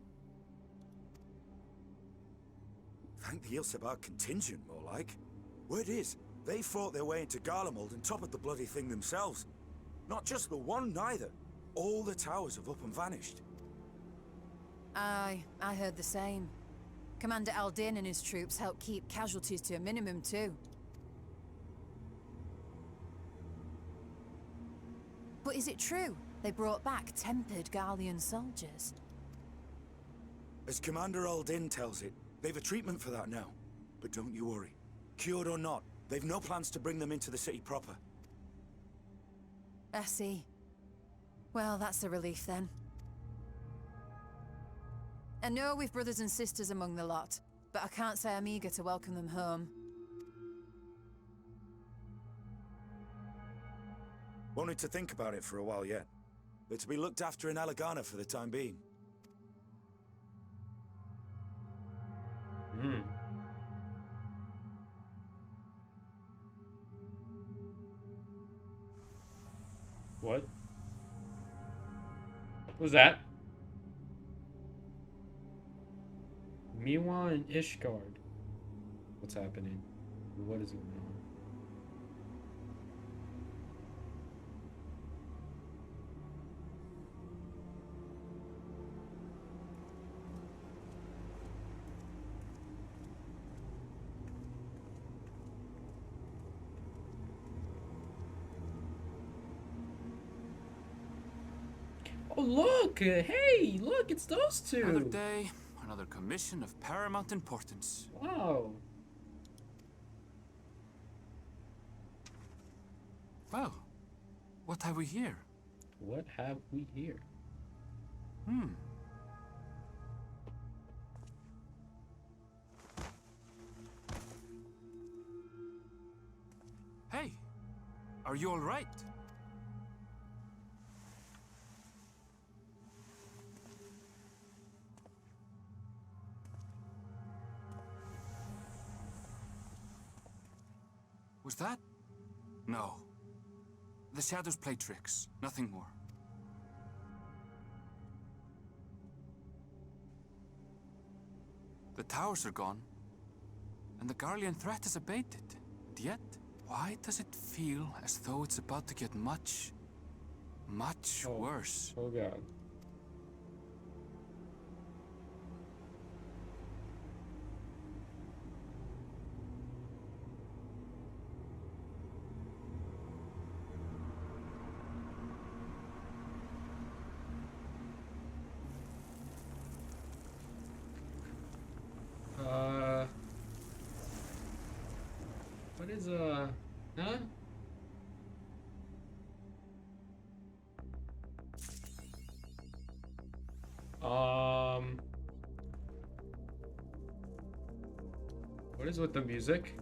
Thank the Ilsebar contingent, more like. Word is, they fought their way into Garlemald and toppled the bloody thing themselves. Not just the one, neither. All the towers have up and vanished. Aye, I heard the same. Commander Aldin and his troops helped keep casualties to a minimum too. But is it true they brought back tempered Garlean soldiers? As Commander Aldin tells it, they've a treatment for that now. But don't you worry. Cured or not, they've no plans to bring them into the city proper. I see. Well, that's a relief then. I know we've brothers and sisters among the lot, but I can't say I'm eager to welcome them home. Wanted to think about it for a while yet. They're to be looked after in Alagana for the time being. Hmm. What? What was that? Miwa and Ishgard. What's happening? What is going on? look! Hey, look, it's those two! Another day, another commission of paramount importance. Wow. Well, what have we here? What have we here? Hey, are you all right? Was that? No. The shadows play tricks, nothing more. The towers are gone, and the Garlean threat is abated. And yet, why does it feel as though it's about to get much worse? Oh god. What is, huh? What is with the music?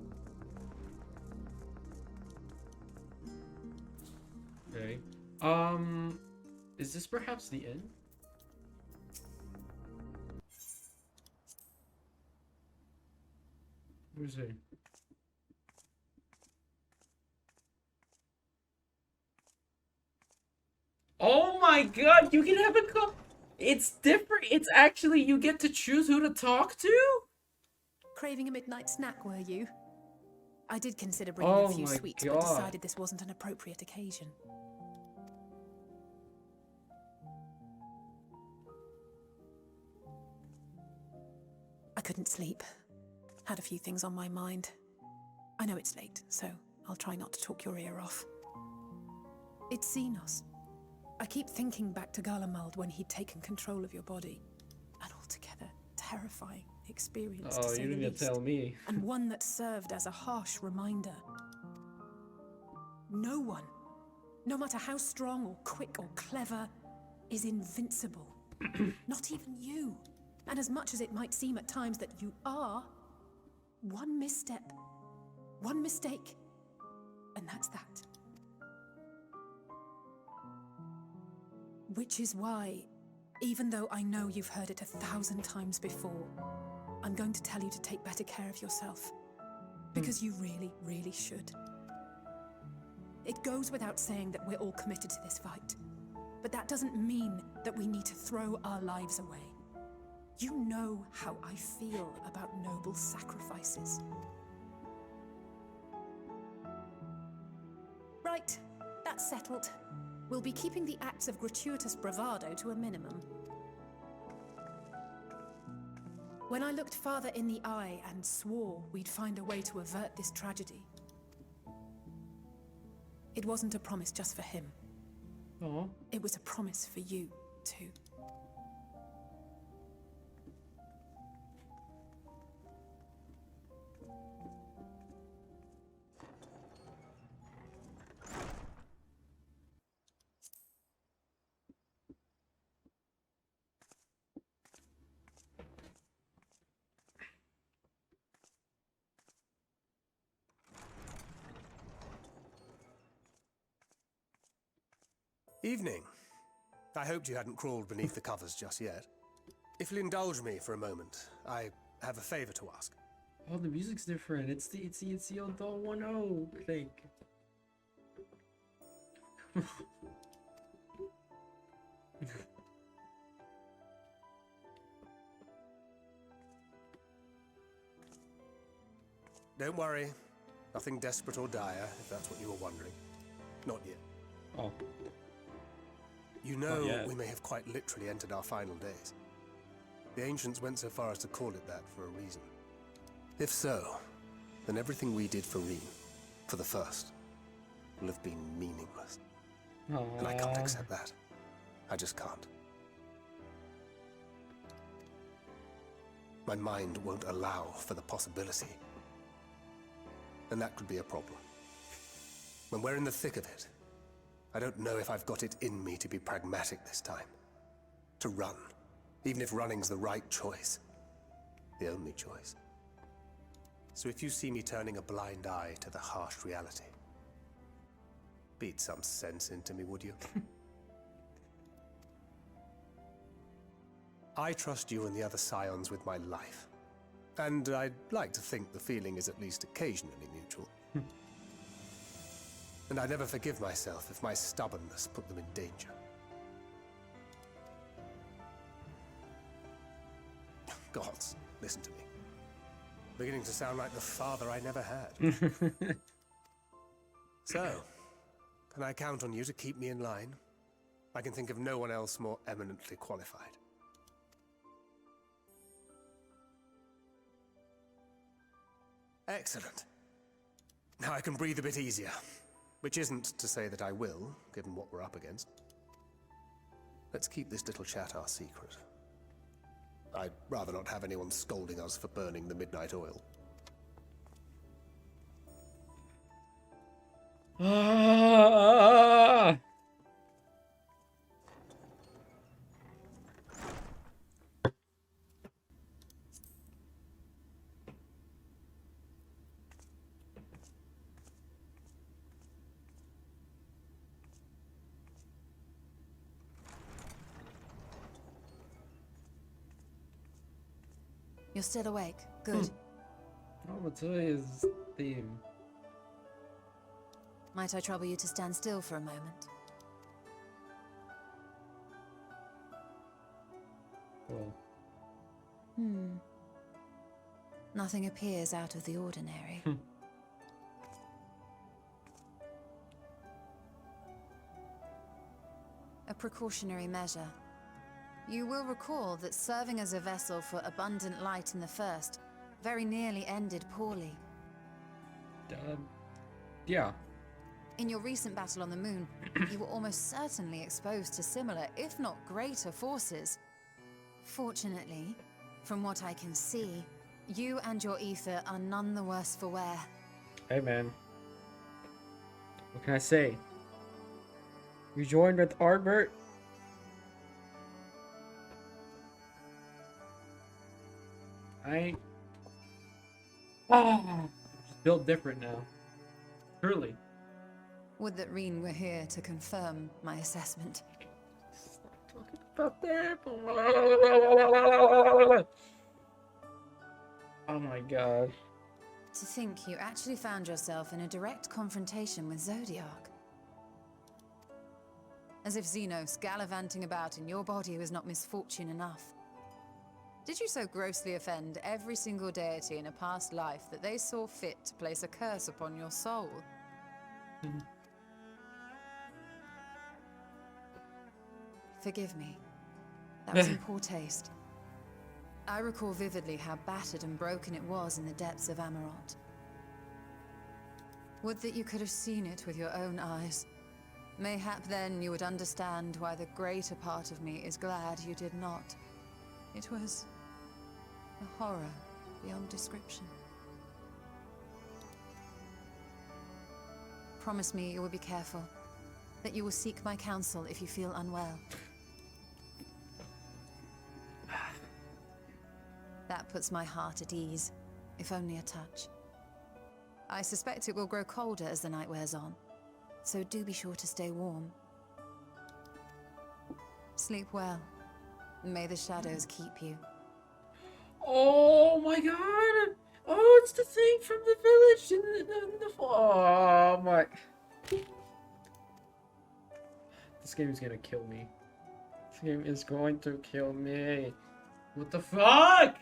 Okay. Is this perhaps the end? Let me see. Oh my god, you can have a It's different. It's actually, you get to choose who to talk to? Craving a midnight snack, were you? I did consider bringing a few sweets, but decided this wasn't an appropriate occasion. I couldn't sleep. Had a few things on my mind. I know it's late, so I'll try not to talk your ear off. It's Xenos. I keep thinking back to Garlemald when he'd taken control of your body. An altogether terrifying experience, to say the least. Oh, you didn't tell me. And one that served as a harsh reminder. No one, no matter how strong or quick or clever, is invincible. Not even you. And as much as it might seem at times that you are, one misstep, one mistake, and that's that. Which is why, even though I know you've heard it 1,000 times before, I'm going to tell you to take better care of yourself. Because you really, really should. It goes without saying that we're all committed to this fight. But that doesn't mean that we need to throw our lives away. You know how I feel about noble sacrifices. Right, that's settled. We'll be keeping the acts of gratuitous bravado to a minimum. When I looked father in the eye and swore we'd find a way to avert this tragedy, it wasn't a promise just for him. Oh. It was a promise for you, too. Evening. I hoped you hadn't crawled beneath the covers just yet. If you'll indulge me for a moment, I have a favor to ask. Oh, the music's different. It's the old Doll 1-0 thing. Don't worry. Nothing desperate or dire, if that's what you were wondering. Not yet. Oh. You know, we may have quite literally entered our final days. The ancients went so far as to call it that for a reason. If so, then everything we did for Reen, for the first, will have been meaningless. And I can't accept that. I just can't. My mind won't allow for the possibility. And that could be a problem. When we're in the thick of it, I don't know if I've got it in me to be pragmatic this time. To run, even if running's the right choice. The only choice. So if you see me turning a blind eye to the harsh reality, beat some sense into me, would you? I trust you and the other scions with my life. And I'd like to think the feeling is at least occasionally mutual. And I never forgive myself if my stubbornness put them in danger. Gods, listen to me. Beginning to sound like the father I never had. So, can I count on you to keep me in line? I can think of no one else more eminently qualified. Excellent. Now I can breathe a bit easier. Which isn't to say that I will, given what we're up against. Let's keep this little chat our secret. I'd rather not have anyone scolding us for burning the midnight oil. You're still awake. Good. Oh, what's his theme? Might I trouble you to stand still for a moment? Cool. Nothing appears out of the ordinary. A precautionary measure. You will recall that serving as a vessel for abundant light in the First very nearly ended poorly. Yeah. In your recent battle on the moon, you were almost certainly exposed to similar, if not greater, forces. Fortunately, from what I can see, you and your ether are none the worse for wear. Hey, man. What can I say? You joined with Arbert? Just built different now. Truly. Would that Reen were here to confirm my assessment. About that. Oh my god. To think you actually found yourself in a direct confrontation with Zodiac. As if Xenos gallivanting about in your body was not misfortune enough. Did you so grossly offend every single deity in a past life that they saw fit to place a curse upon your soul? Forgive me. That was in poor taste. I recall vividly how battered and broken it was in the depths of Amarant. Would that you could have seen it with your own eyes. Mayhap then you would understand why the greater part of me is glad you did not. It was a horror beyond description. Promise me you will be careful, that you will seek my counsel if you feel unwell. That puts my heart at ease, if only a touch. I suspect it will grow colder as the night wears on, so do be sure to stay warm. Sleep well, and may the shadows keep you. Oh my god! Oh, it's the thing from the village in the oh my. This game is gonna kill me. This game is going to kill me. What the fuck?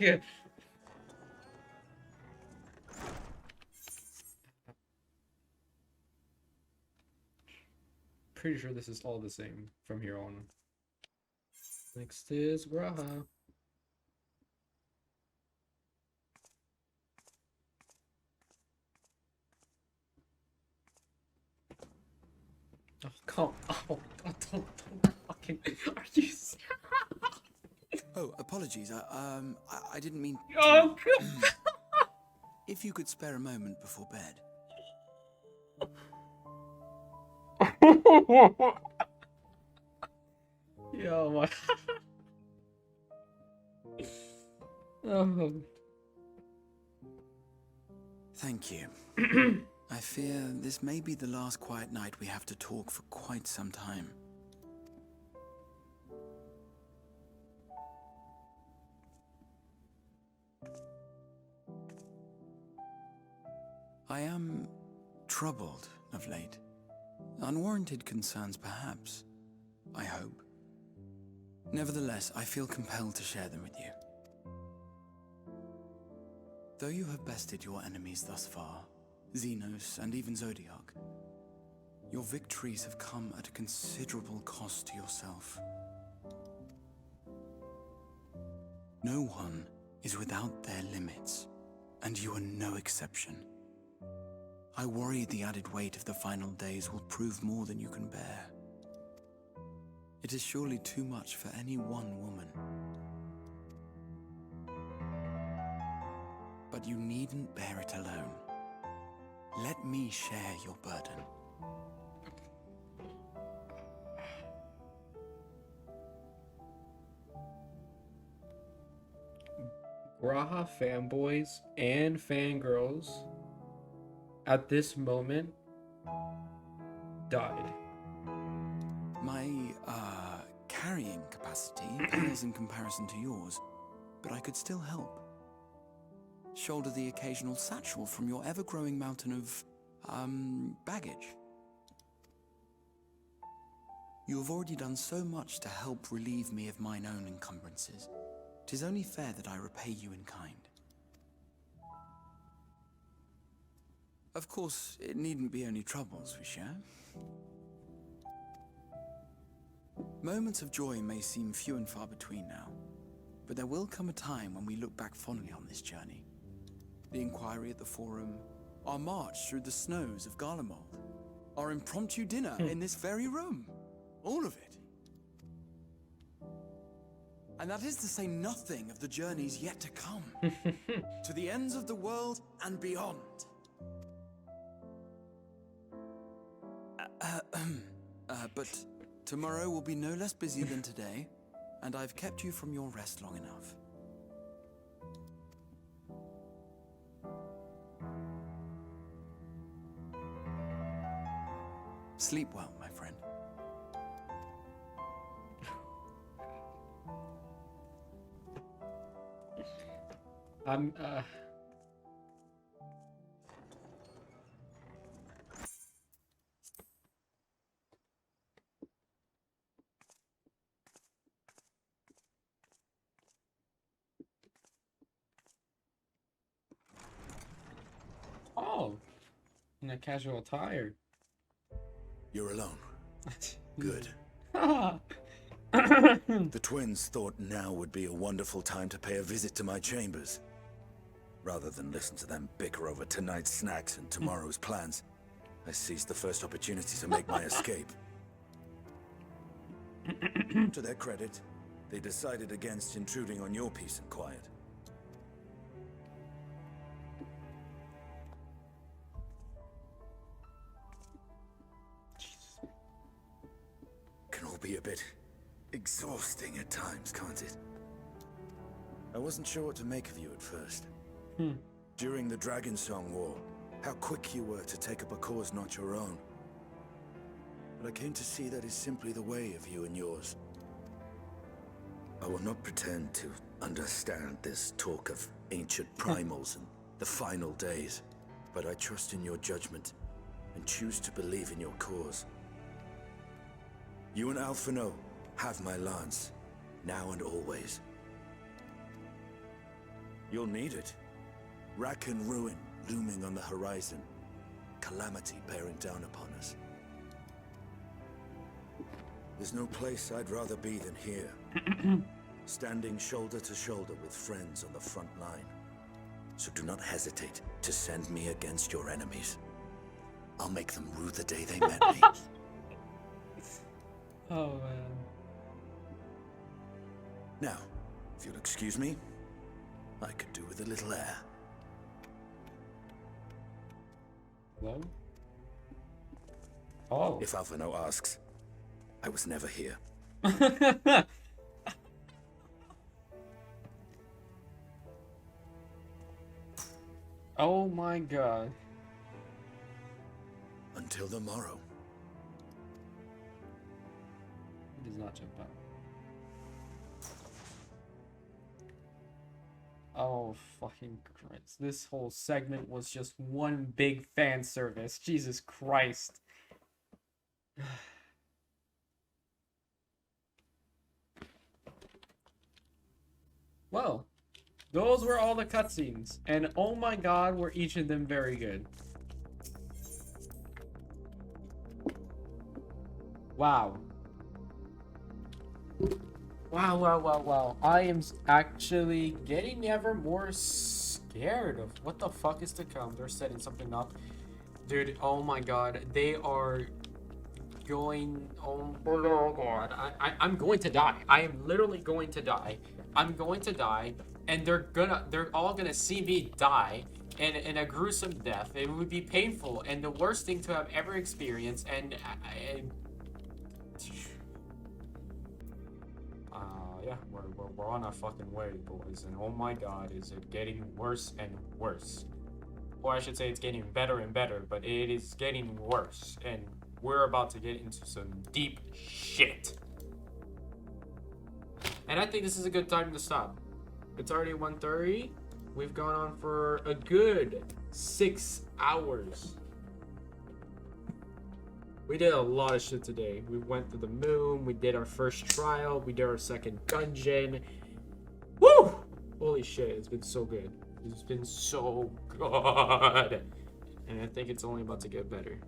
Pretty sure this is all the same from here on. Next is Graha. Oh, come. Oh, God, don't fucking. Are you. Oh, apologies. I didn't mean to... Oh, If you could spare a moment before bed. Yo, my. Oh. Thank you. I fear this may be the last quiet night we have to talk for quite some time. I am troubled of late. Unwarranted concerns, perhaps. I hope. Nevertheless, I feel compelled to share them with you. Though you have bested your enemies thus far, Xenos and even Zodiac, your victories have come at a considerable cost to yourself. No one is without their limits, and you are no exception. I worry the added weight of the final days will prove more than you can bear. It is surely too much for any one woman. But you needn't bear it alone. Let me share your burden. Graha fanboys and fangirls at this moment died. My, carrying capacity pales in comparison to yours, but I could still help. Shoulder the occasional satchel from your ever-growing mountain of, baggage. You have already done so much to help relieve me of mine own encumbrances. 'Tis only fair that I repay you in kind. Of course, it needn't be only troubles we share. Moments of joy may seem few and far between now, but there will come a time when we look back fondly on this journey. The inquiry at the Forum, our march through the snows of Garlemald, our impromptu dinner in this very room. All of it. And that is to say nothing of the journeys yet to come. To the ends of the world and beyond. But tomorrow will be no less busy than today, and I've kept you from your rest long enough. Sleep well, my friend. I'm, Oh, in a casual attire. You're alone. Good. The The twins thought now would be a wonderful time to pay a visit to my chambers. Rather than listen to them bicker over tonight's snacks and tomorrow's plans, I seized the first opportunity to make my escape. To their credit, they decided against intruding on your peace and quiet. Can all be a bit exhausting at times, can't it? I wasn't sure what to make of you at first. During the Dragon Song War, how quick you were to take up a cause not your own. But I came to see that is simply the way of you and yours. I will not pretend to understand this talk of ancient primals and the final days, but I trust in your judgment and choose to believe in your cause. You and Alphino have my lance, now and always. You'll need it. Rack and ruin looming on the horizon. Calamity bearing down upon us. There's no place I'd rather be than here. Standing shoulder to shoulder with friends on the front line. So do not hesitate to send me against your enemies. I'll make them rue the day they met me. Oh, man. Now, If you'll excuse me, I could do with a little air. Hello? Oh. If Alphino asks, I was never here. Oh my god. Until the morrow. He does not jump out. Oh, fucking Christ. This whole segment was just one big fan service. Jesus Christ. Well, those were all the cutscenes. And oh my god, were each of them very good. Wow. Wow. I am actually getting ever more scared of what the fuck is to come. They're setting something up. Dude, oh my god. They are going... Oh my god. I'm going to die. I am literally going to die. I'm going to die. And they're all gonna see me die in a gruesome death. It would be painful and the worst thing to have ever experienced. And yeah, we're on our fucking way, boys. And oh my god, is it getting worse and worse. Or I should say it's getting better and better, but it is getting worse. And we're about to get into some deep shit. And I think this is a good time to stop. It's already 1:30. We've gone on for a good 6 hours. We did a lot of shit today. We went to the moon. We did our first trial. We did our second dungeon. Woo! Holy shit, it's been so good. It's been so good. And I think it's only about to get better.